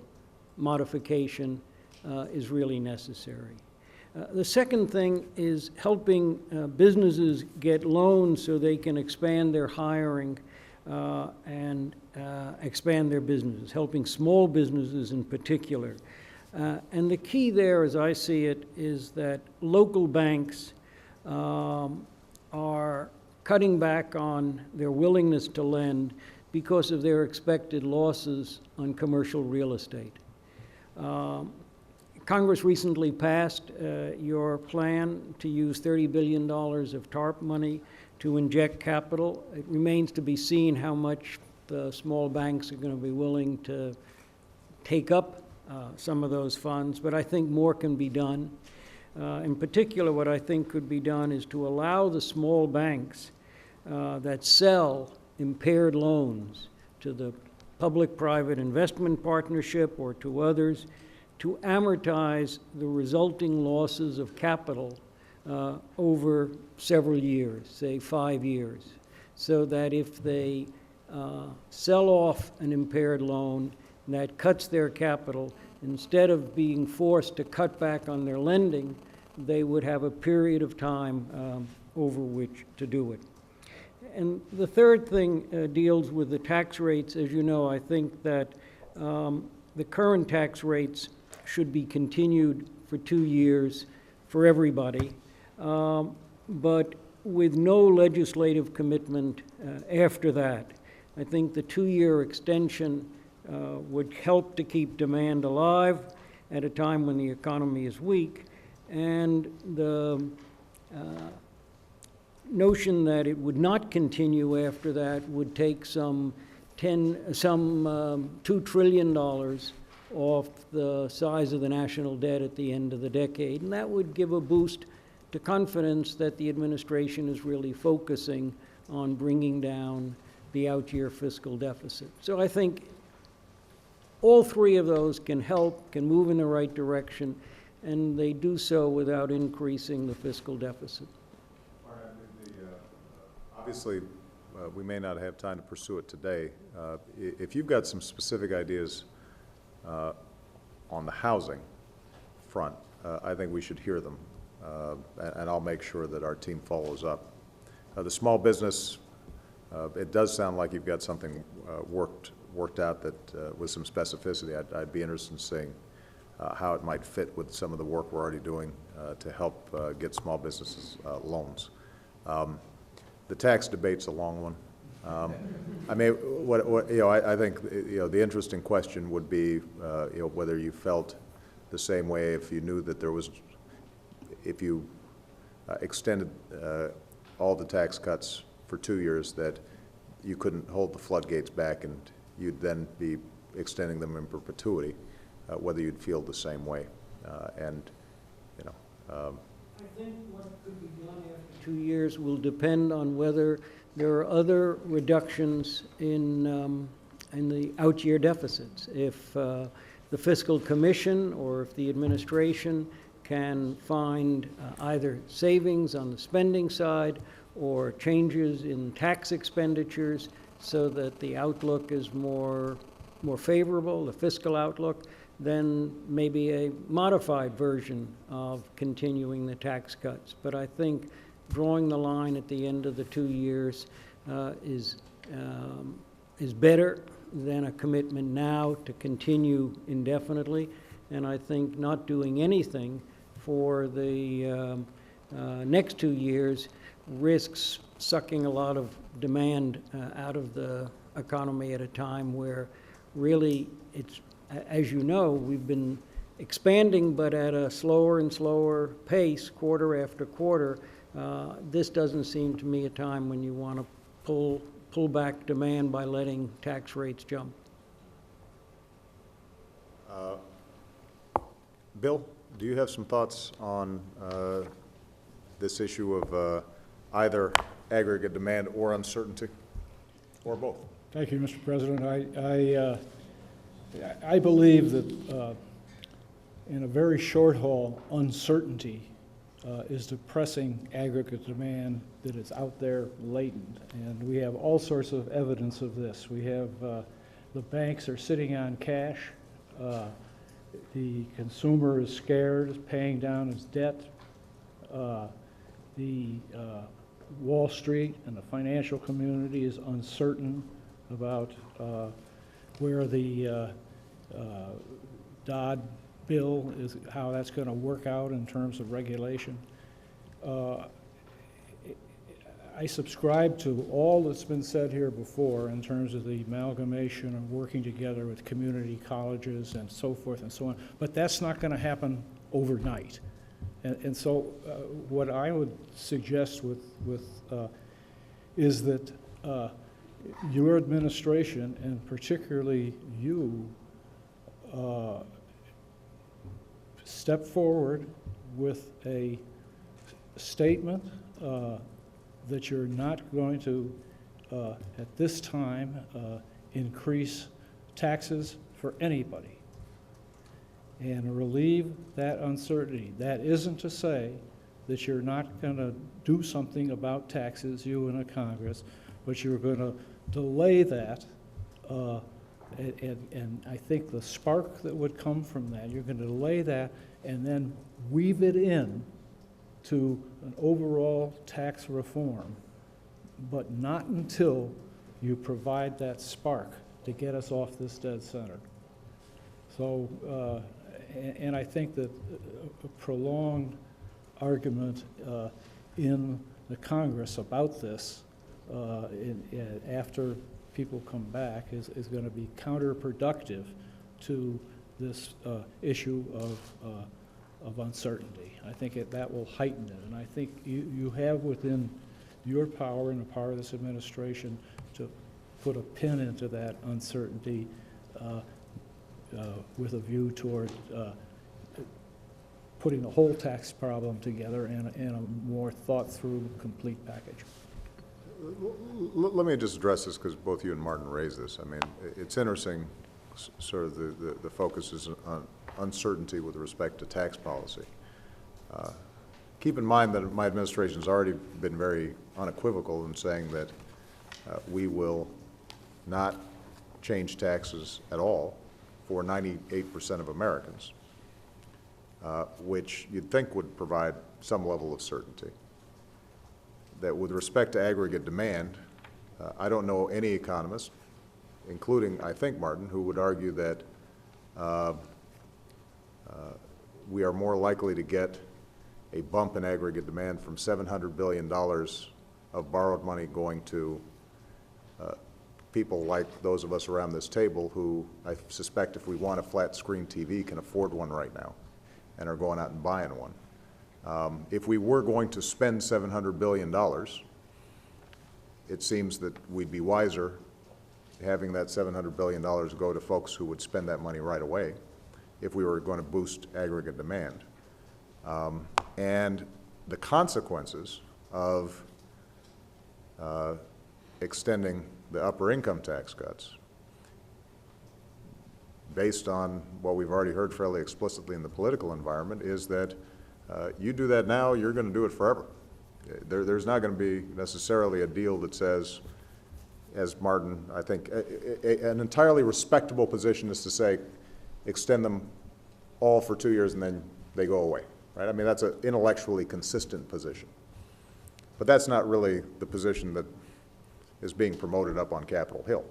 modification is really necessary. The second thing is helping businesses get loans so they can expand their hiring and expand their businesses, helping small businesses in particular. And the key there, as I see it, is that local banks are cutting back on their willingness to lend because of their expected losses on commercial real estate. Congress recently passed your plan to use $30 billion of TARP money to inject capital. It remains to be seen how much the small banks are going to be willing to take up some of those funds, but I think more can be done. In particular, what I think could be done is to allow the small banks that sell impaired loans to the public-private investment partnership or to others to amortize the resulting losses of capital over several years, say 5 years, so that if they sell off an impaired loan, that cuts their capital, instead of being forced to cut back on their lending, they would have a period of time over which to do it. And the third thing deals with the tax rates. As you know, I think that the current tax rates should be continued for 2 years for everybody, but with no legislative commitment after that. I think the 2-year extension would help to keep demand alive at a time when the economy is weak, and the notion that it would not continue after that would take some $2 trillion off the size of the national debt at the end of the decade, and that would give a boost to confidence that the administration is really focusing on bringing down the out-year fiscal deficit. So I think all three of those can help, can move in the right direction, and they do so without increasing the fiscal deficit. Obviously, we may not have time to pursue it today. If you've got some specific ideas on the housing front, I think we should hear them, and I'll make sure that our team follows up. The small business, it does sound like you've got something worked out that with some specificity. I'd be interested in seeing how it might fit with some of the work we're already doing to help get small businesses loans. The tax debate's a long one. I mean, I think the interesting question would be whether you felt the same way if you knew that if you extended all the tax cuts for 2 years, that you couldn't hold the floodgates back and you'd then be extending them in perpetuity, whether you'd feel the same way. I think what could be done after 2 years will depend on whether there are other reductions in the out-year deficits. If the Fiscal Commission or if the administration can find either savings on the spending side or changes in tax expenditures so that the outlook is more favorable, the fiscal outlook, then maybe a modified version of continuing the tax cuts. But I think drawing the line at the end of the 2 years is better than a commitment now to continue indefinitely. And I think not doing anything for the next 2 years risks sucking a lot of demand out of the economy at a time where really it's, as you know, we've been expanding, but at a slower and slower pace, quarter after quarter. This doesn't seem to me a time when you want to pull back demand by letting tax rates jump. Bill, do you have some thoughts on this issue of either aggregate demand or uncertainty, or both? Thank you, Mr. President. I believe that in a very short haul, uncertainty is depressing aggregate demand that is out there latent. And we have all sorts of evidence of this. We have the banks are sitting on cash. The consumer is scared, is paying down his debt. The Wall Street and the financial community is uncertain about where the Dodd bill is, how that's going to work out in terms of regulation. I subscribe to all that's been said here before in terms of the amalgamation and working together with community colleges and so forth and so on, but that's not going to happen overnight. And so what I would suggest is that your administration, and particularly you, step forward with a statement that you're not going to, at this time, increase taxes for anybody, and relieve that uncertainty. That isn't to say that you're not going to do something about taxes, you and a Congress, but you're going to delay that And I think the spark that would come from that, you're going to delay that and then weave it in to an overall tax reform, but not until you provide that spark to get us off this dead center. So, and I think that a prolonged argument in the Congress about this after people come back is going to be counterproductive to this issue of uncertainty. I think that will heighten it, and I think you have within your power and the power of this administration to put a pin into that uncertainty with a view toward putting the whole tax problem together in a more thought-through, complete package. Let me just address this because both you and Martin raised this. I mean, it's interesting, sort of the focus is on uncertainty with respect to tax policy. Keep in mind that my administration has already been very unequivocal in saying that we will not change taxes at all for 98% of Americans, which you'd think would provide some level of certainty. That with respect to aggregate demand, I don't know any economist, including, I think, Martin, who would argue that we are more likely to get a bump in aggregate demand from $700 billion of borrowed money going to people like those of us around this table who I suspect if we want a flat screen TV can afford one right now and are going out and buying one. If we were going to spend $700 billion, it seems that we'd be wiser having that $700 billion go to folks who would spend that money right away if we were going to boost aggregate demand. And the consequences of extending the upper income tax cuts, based on what we've already heard fairly explicitly in the political environment, is that you do that now, you're going to do it forever. There's not going to be necessarily a deal that says, as Martin, I think, an entirely respectable position is to say, extend them all for 2 years and then they go away, right? I mean, that's an intellectually consistent position. But that's not really the position that is being promoted up on Capitol Hill.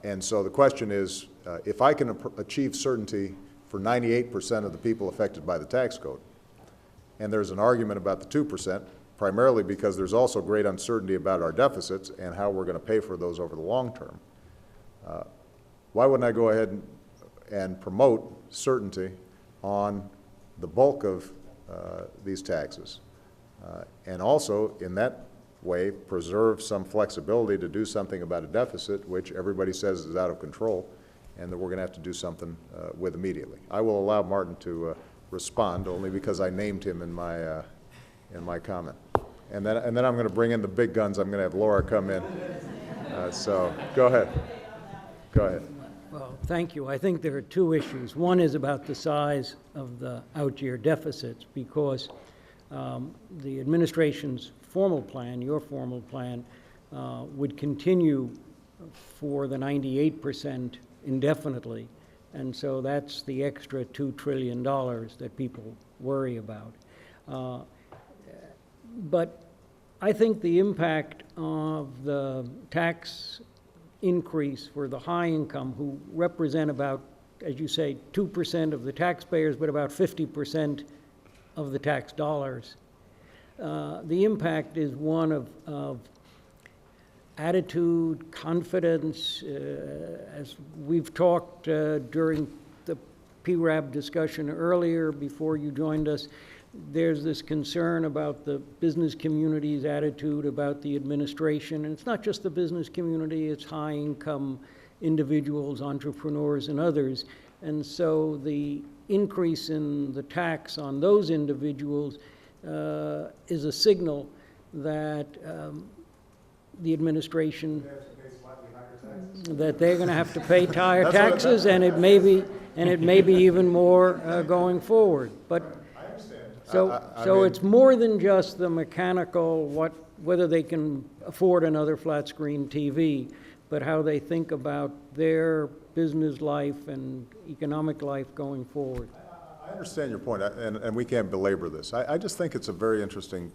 And so the question is, if I can achieve certainty for 98% of the people affected by the tax code, and there's an argument about the 2%, primarily because there's also great uncertainty about our deficits and how we're going to pay for those over the long term, why wouldn't I go ahead and promote certainty on the bulk of these taxes? And also, in that way, preserve some flexibility to do something about a deficit, which everybody says is out of control, and that we're going to have to do something with immediately. I will allow Martin to respond, only because I named him in my comment. And then I'm going to bring in the big guns. I'm going to have Laura come in. So go ahead. Go ahead. Well, thank you. I think there are two issues. One is about the size of the out-year deficits, because the administration's formal plan, your formal plan, would continue for the 98% indefinitely. And so that's the extra $2 trillion that people worry about. But I think the impact of the tax increase for the high income, who represent about, as you say, 2% of the taxpayers, but about 50% of the tax dollars, the impact is one of attitude, confidence. As we've talked during the PERAB discussion earlier, before you joined us, there's this concern about the business community's attitude about the administration. And it's not just the business community, it's high-income individuals, entrepreneurs, and others. And so the increase in the tax on those individuals is a signal that the administration, that they're going to have to pay higher taxes, and it may be even more going forward. But so it's more than just the mechanical whether they can afford another flat screen TV, but how they think about their business life and economic life going forward. I understand your point, and we can't belabor this. I just think it's a very interesting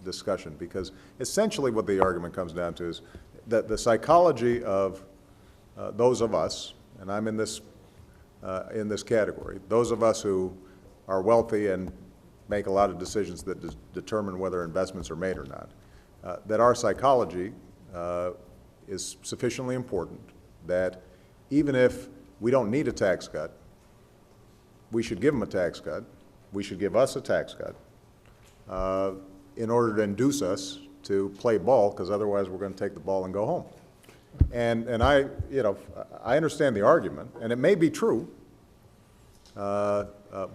discussion, because essentially what the argument comes down to is that the psychology of those of us, and I'm in this category, those of us who are wealthy and make a lot of decisions that determine whether investments are made or not, that our psychology is sufficiently important that even if we don't need a tax cut, we should give them a tax cut, we should give us a tax cut, in order to induce us to play ball, because otherwise we're going to take the ball and go home. And I understand the argument, and it may be true, but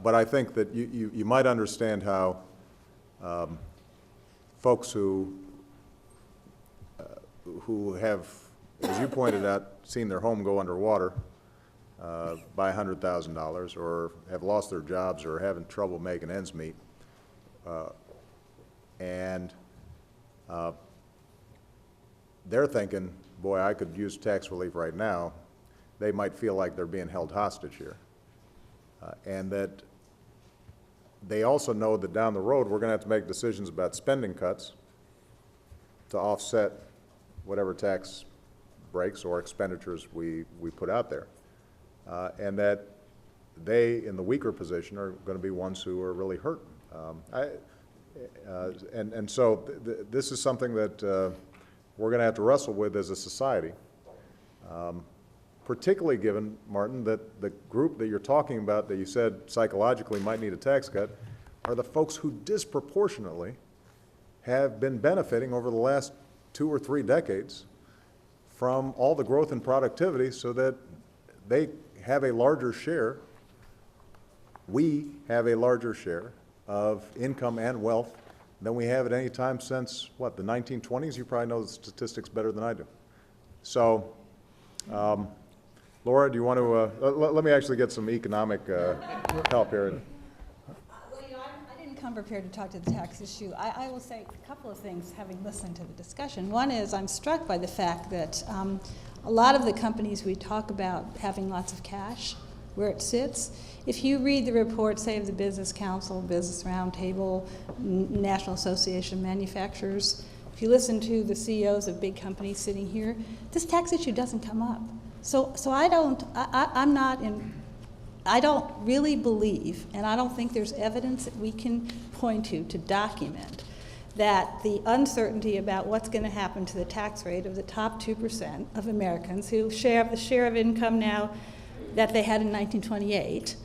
I think that you might understand how folks who have, as you pointed out, seen their home go underwater by $100,000, or have lost their jobs, or having trouble making ends meet, and they're thinking, boy, I could use tax relief right now. They might feel like they're being held hostage here. And that they also know that down the road we're going to have to make decisions about spending cuts to offset whatever tax breaks or expenditures we put out there. And that they, in the weaker position, are going to be ones who are really hurt. So this is something that we're going to have to wrestle with as a society, particularly given, Martin, that the group that you're talking about that you said psychologically might need a tax cut are the folks who disproportionately have been benefiting over the last 2 or 3 decades from all the growth in productivity, so that they have a larger share, we have a larger share of income and wealth than we have at any time since, what, the 1920s? You probably know the statistics better than I do. So, Laura, do you want to, let me actually get some economic help here. Well, I didn't come prepared to talk to the tax issue. I will say a couple of things, having listened to the discussion. One is I'm struck by the fact that a lot of the companies we talk about having lots of cash where it sits, if you read the report, say, of the Business Council, Business Roundtable, National Association of Manufacturers, if you listen to the CEOs of big companies sitting here, this tax issue doesn't come up. So I don't really believe, and I don't think there's evidence that we can point to document that the uncertainty about what's going to happen to the tax rate of the top 2% of Americans who share the share of income now that they had in 1928,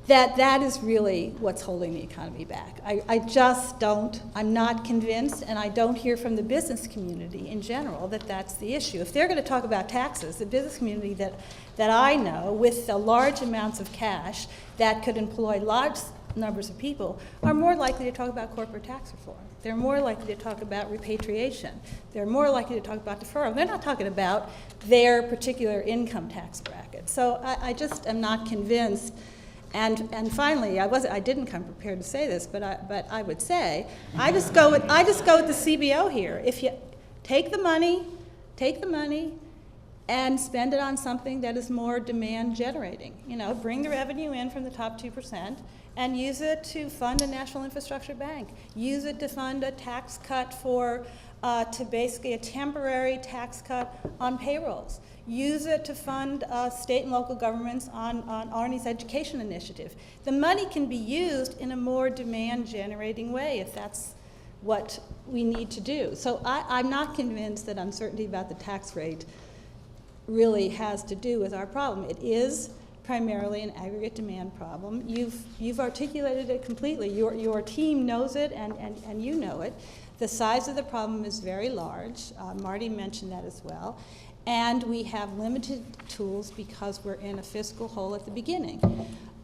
that is really what's holding the economy back. I just don't, I'm not convinced, and I don't hear from the business community in general that that's the issue. If they're going to talk about taxes, the business community that I know with the large amounts of cash that could employ large numbers of people are more likely to talk about corporate tax reform. They're more likely to talk about repatriation. They're more likely to talk about deferral. They're not talking about their particular income tax bracket. So I just am not convinced. And finally, I didn't come prepared to say this, but I would say I just go with the CBO here. If you take the money and spend it on something that is more demand generating. Bring the revenue in from the top 2% and use it to fund a national infrastructure bank. Use it to fund a tax cut to basically a temporary tax cut on payrolls. Use it to fund state and local governments on Arnie's education initiative. The money can be used in a more demand-generating way if that's what we need to do. So I'm not convinced that uncertainty about the tax rate really has to do with our problem. It is primarily an aggregate demand problem. You've articulated it completely. Your team knows it, and you know it. The size of the problem is very large. Marty mentioned that as well. And we have limited tools because we're in a fiscal hole at the beginning.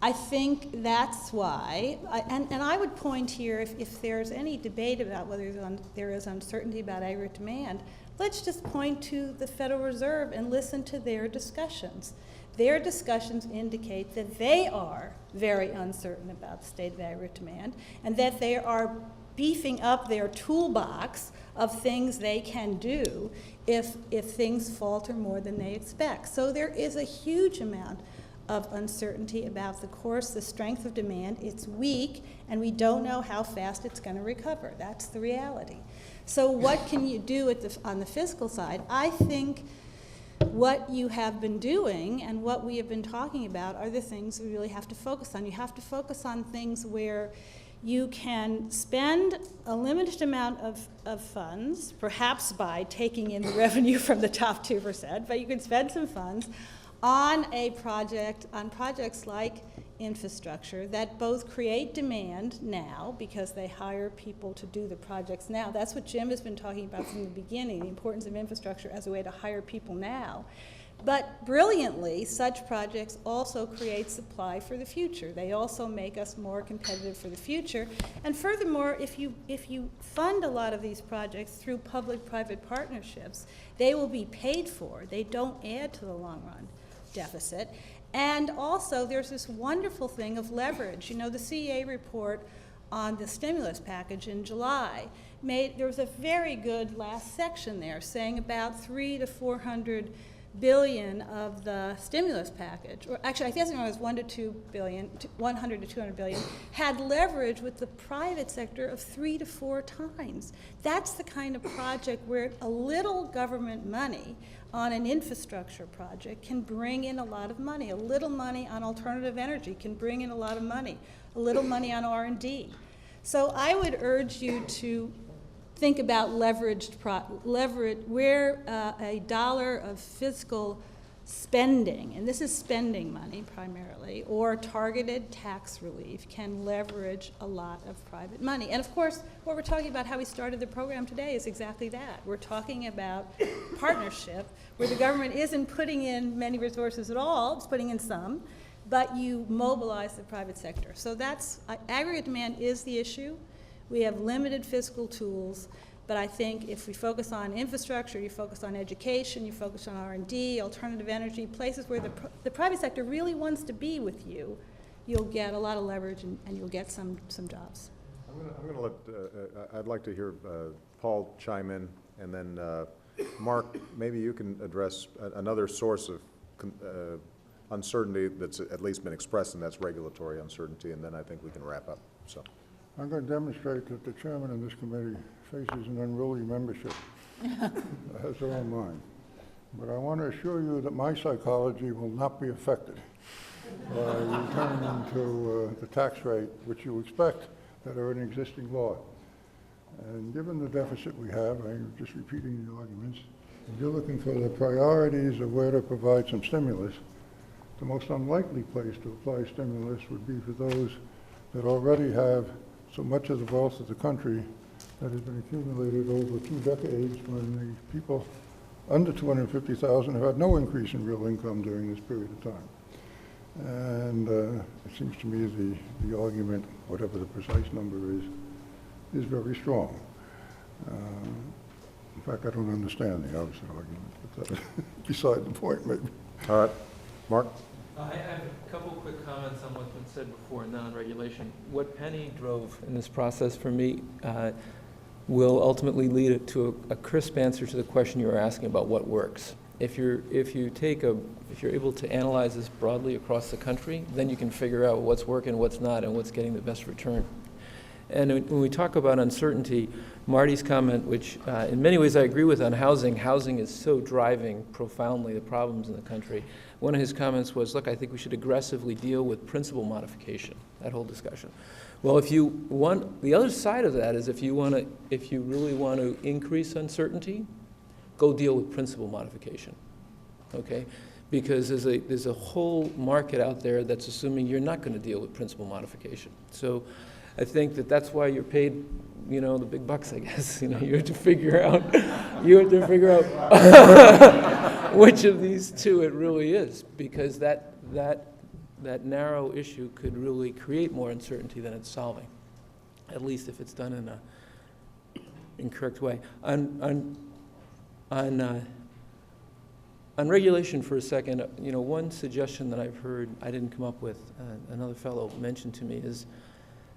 I think that's why, and I would point here, if there's any debate about whether there is uncertainty about aggregate demand, let's just point to the Federal Reserve and listen to their discussions. Their discussions indicate that they are very uncertain about the state of aggregate demand, and that they are beefing up their toolbox of things they can do if things falter more than they expect. So there is a huge amount of uncertainty about the course, the strength of demand. It's weak, and we don't know how fast it's going to recover. That's the reality. So what can you do on the fiscal side? I think what you have been doing and what we have been talking about are the things we really have to focus on. You have to focus on things where you can spend a limited amount of funds, perhaps by taking in the revenue from the top 2%, but you can spend some funds on projects like infrastructure that both create demand now because they hire people to do the projects now. That's what Jim has been talking about from the beginning, the importance of infrastructure as a way to hire people now. But brilliantly, such projects also create supply for the future. They also make us more competitive for the future. And furthermore, if you fund a lot of these projects through public-private partnerships, they will be paid for. They don't add to the long-run deficit. And also, there's this wonderful thing of leverage. You know, the CEA report on the stimulus package in July there was a very good last section there saying about 300 to 400 billion of the stimulus package, or actually I think it was 100 to 200 billion, had leverage with the private sector of 3 to 4 times. That's the kind of project where a little government money on an infrastructure project can bring in a lot of money. A little money on alternative energy can bring in a lot of money. A little money on R&D. So I would urge you to think about leverage where a dollar of fiscal spending, and this is spending money primarily, or targeted tax relief can leverage a lot of private money. And of course, what we're talking about, how we started the program today, is exactly that. We're talking about partnership where the government isn't putting in many resources at all, it's putting in some, but you mobilize the private sector. So that's, aggregate demand is the issue. We have limited fiscal tools, but I think if we focus on infrastructure, you focus on education, you focus on R&D, alternative energy, places where the private sector really wants to be with you, you'll get a lot of leverage and you'll get some jobs. I'm going to let, I'd like to hear Paul chime in, and then Mark, maybe you can address another source of uncertainty that's at least been expressed, and that's regulatory uncertainty, and then I think we can wrap up. So. I'm going to demonstrate that the chairman of this committee faces an unruly membership, has their own mind. But I want to assure you that my psychology will not be affected by returning to the tax rate, which you expect that are in existing law. And given the deficit we have, I'm just repeating the arguments, if you're looking for the priorities of where to provide some stimulus, the most unlikely place to apply stimulus would be for those that already have so much of the wealth of the country that has been accumulated over 2 decades when the people under 250,000 have had no increase in real income during this period of time. And it seems to me the argument, whatever the precise number is very strong. In fact, I don't understand the opposite argument, but that's beside the point, maybe. All right. Mark? I have a couple quick comments on what's been said before, non-regulation. What Penny drove in this process for me will ultimately lead to a crisp answer to the question you were asking about what works. If you're able to analyze this broadly across the country, then you can figure out what's working, what's not, and what's getting the best return. And when we talk about uncertainty, Marty's comment, which in many ways I agree with on housing is so driving profoundly the problems in the country. One of his comments was, look, I think we should aggressively deal with principal modification, that whole discussion. Well, if you want, the other side of that is if you really want to increase uncertainty, go deal with principal modification, okay? Because there's a whole market out there that's assuming you're not going to deal with principal modification. So I think that's why you're paid, the big bucks, I guess. You have to figure out, which of these two it really is, because that narrow issue could really create more uncertainty than it's solving, at least if it's done in a incorrect way. On regulation for a second, one suggestion that I've heard, I didn't come up with, another fellow mentioned to me, is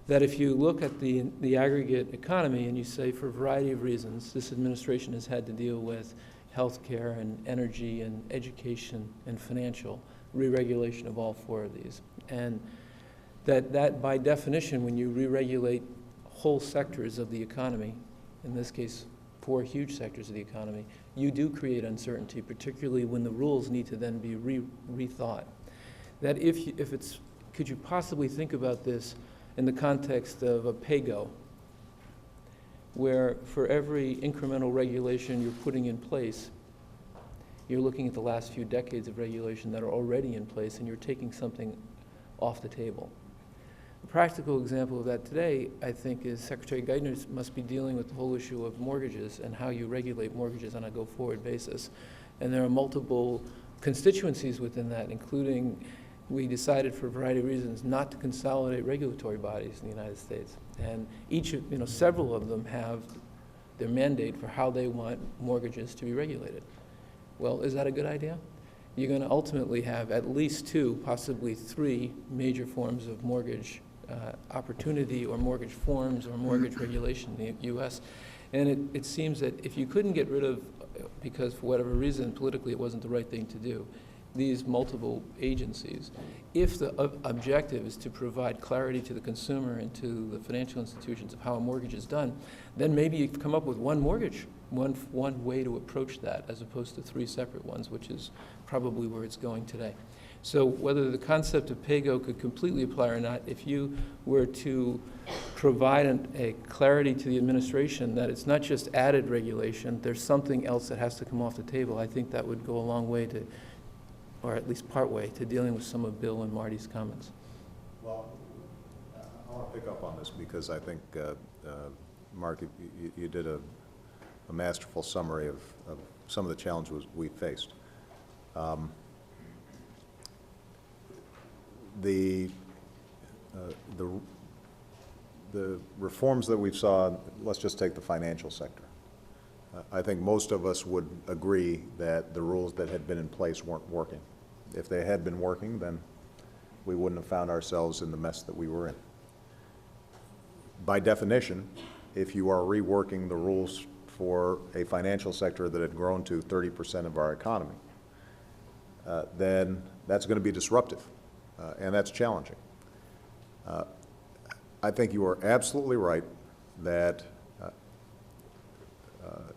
that if you look at the aggregate economy and you say for a variety of reasons, this administration has had to deal with healthcare and energy and education and financial re-regulation of all four of these. And that by definition, when you re-regulate whole sectors of the economy, in this case, 4 huge sectors of the economy, you do create uncertainty, particularly when the rules need to then be rethought. That could you possibly think about this in the context of a pay-go, where for every incremental regulation you're putting in place, you're looking at the last few decades of regulation that are already in place and you're taking something off the table. A practical example of that today, I think, is Secretary Geithner must be dealing with the whole issue of mortgages and how you regulate mortgages on a go-forward basis. And there are multiple constituencies within that, including we decided for a variety of reasons not to consolidate regulatory bodies in the United States. And several of them have their mandate for how they want mortgages to be regulated. Well, is that a good idea? You're going to ultimately have at least 2, possibly 3 major forms of mortgage opportunity or mortgage forms or mortgage regulation in the U.S. And it seems that if you couldn't get rid of, because for whatever reason politically it wasn't the right thing to do, these multiple agencies, if the objective is to provide clarity to the consumer and to the financial institutions of how a mortgage is done, then maybe you come up with one mortgage, one way to approach that as opposed to 3 separate ones, which is probably where it's going today. So whether the concept of pay-go could completely apply or not, if you were to provide a clarity to the administration that it's not just added regulation, there's something else that has to come off the table, I think that would go a long way to, or at least part way, to dealing with some of Bill and Marty's comments. Well, I want to pick up on this because I think, Mark, you did a masterful summary of some of the challenges we faced. The reforms that we saw, let's just take the financial sector. I think most of us would agree that the rules that had been in place weren't working. If they had been working, then we wouldn't have found ourselves in the mess that we were in. By definition, if you are reworking the rules for a financial sector that had grown to 30% of our economy, then that's going to be disruptive, and that's challenging. I think you are absolutely right that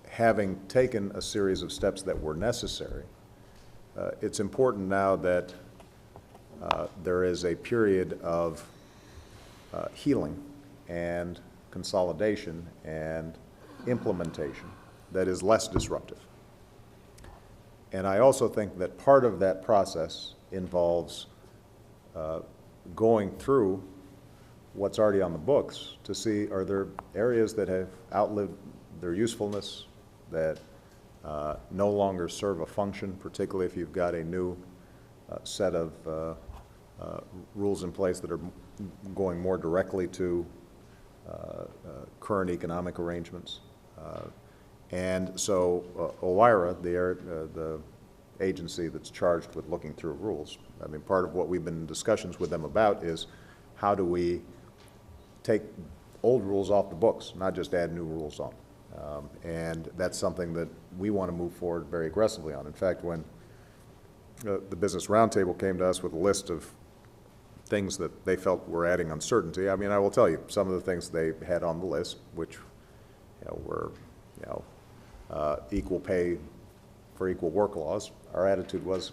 having taken a series of steps that were necessary, it's important now that there is a period of healing and consolidation and implementation that is less disruptive. And I also think that part of that process involves going through what's already on the books to see, are there areas that have outlived their usefulness, that no longer serve a function, particularly if you've got a new set of rules in place that are going more directly to current economic arrangements. And so OIRA, the agency that's charged with looking through rules, I mean, part of what we've been in discussions with them about is how do we take old rules off the books, not just add new rules on. And that's something that we want to move forward very aggressively on. In fact, when the Business Roundtable came to us with a list of things that they felt were adding uncertainty, I mean, I will tell you, some of the things they had on the list, which were equal pay for equal work laws, our attitude was,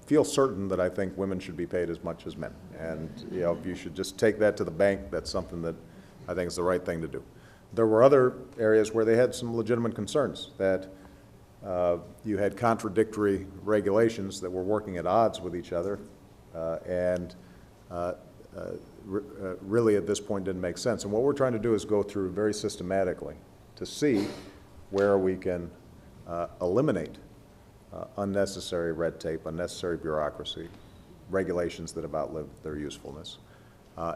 feel certain that I think women should be paid as much as men. And, if you should just take that to the bank, that's something that I think is the right thing to do. There were other areas where they had some legitimate concerns that you had contradictory regulations that were working at odds with each other, and really at this point didn't make sense. And what we're trying to do is go through very systematically to see where we can eliminate unnecessary red tape, unnecessary bureaucracy, regulations that have outlived their usefulness.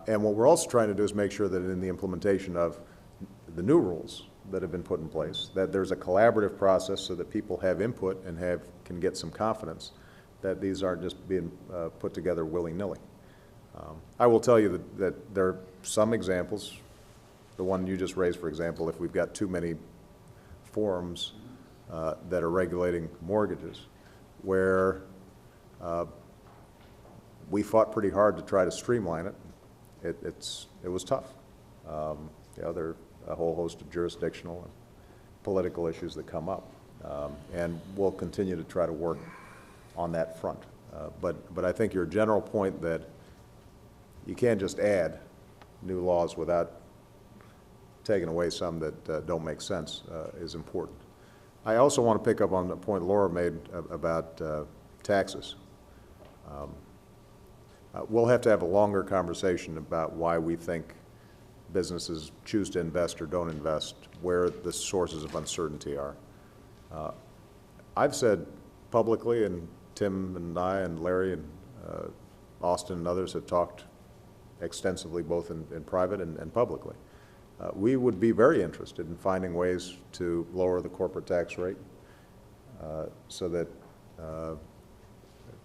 And what we're also trying to do is make sure that in the implementation of the new rules that have been put in place, that there's a collaborative process so that people have input and can get some confidence that these aren't just being put together willy-nilly. I will tell you that there are some examples, the one you just raised, for example, if we've got too many forums that are regulating mortgages, where we fought pretty hard to try to streamline it. It was tough. There are a whole host of jurisdictional and political issues that come up, and we'll continue to try to work on that front. But I think your general point that you can't just add new laws without taking away some that don't make sense is important. I also want to pick up on the point Laura made about taxes. We'll have to have a longer conversation about why we think businesses choose to invest or don't invest, where the sources of uncertainty are. I've said publicly, and Tim and I and Larry and Austin and others have talked extensively, both in private and publicly. We would be very interested in finding ways to lower the corporate tax rate so that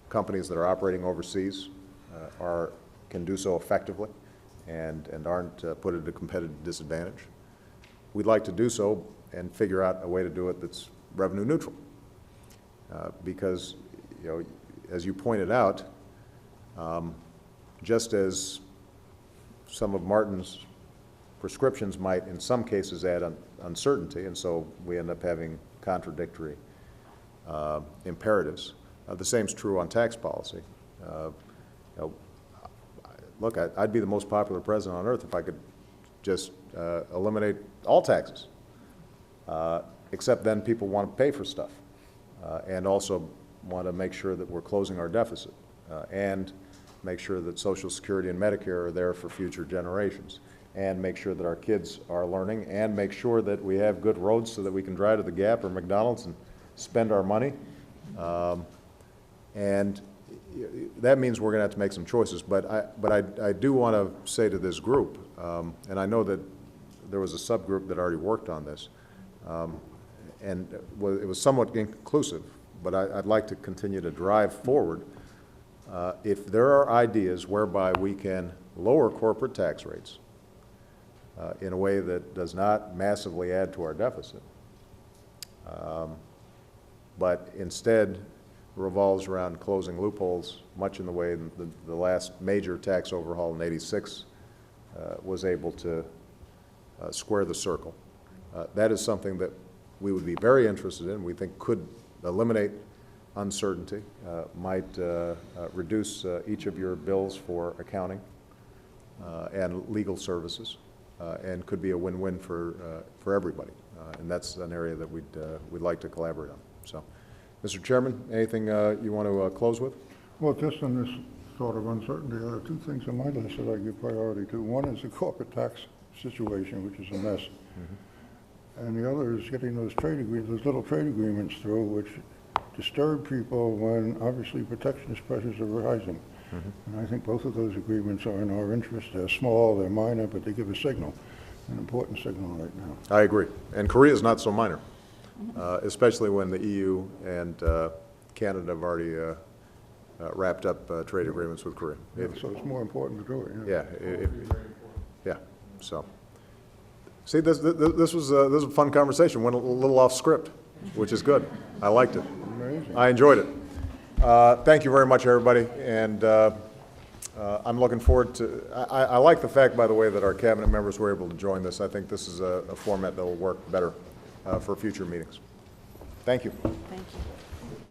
companies that are operating overseas can do so effectively and aren't put at a competitive disadvantage. We'd like to do so and figure out a way to do it that's revenue neutral. Because, as you pointed out, just as some of Martin's prescriptions might in some cases add uncertainty, and so we end up having contradictory imperatives. The same is true on tax policy. Look, I'd be the most popular president on earth if I could just eliminate all taxes, except then people want to pay for stuff and also want to make sure that we're closing our deficit and make sure that Social Security and Medicare are there for future generations, and make sure that our kids are learning, and make sure that we have good roads so that we can drive to the Gap or McDonald's and spend our money. And that means we're going to have to make some choices. But I do want to say to this group, and I know that there was a subgroup that already worked on this, and it was somewhat inconclusive, but I'd like to continue to drive forward. If there are ideas whereby we can lower corporate tax rates in a way that does not massively add to our deficit, but instead revolves around closing loopholes, much in the way the last major tax overhaul in '86 was able to square the circle. That is something that we would be very interested in, we think could eliminate uncertainty, might reduce each of your bills for accounting and legal services, and could be a win-win for everybody. And that's an area that we'd like to collaborate on. So, Mr. Chairman, anything you want to close with? Well, just on this thought of uncertainty, there are two things on my list that I give priority to. One is the corporate tax situation, which is a mess. Mm-hmm. And the other is getting those little trade agreements through, which disturb people when obviously protectionist pressures are rising. Mm-hmm. And I think both of those agreements are in our interest. They're small, they're minor, but they give a signal, an important signal right now. I agree. And Korea is not so minor, especially when the EU and Canada have already wrapped up trade agreements with Korea. Yeah, so it's more important to do it. Yeah. Yeah. So, see, this was a fun conversation. Went a little off script, which is good. I liked it. Amazing. I enjoyed it. Thank you very much, everybody. And I'm looking forward to. I like the fact, by the way, that our cabinet members were able to join this. I think this is a format that will work better for future meetings. Thank you. Thank you.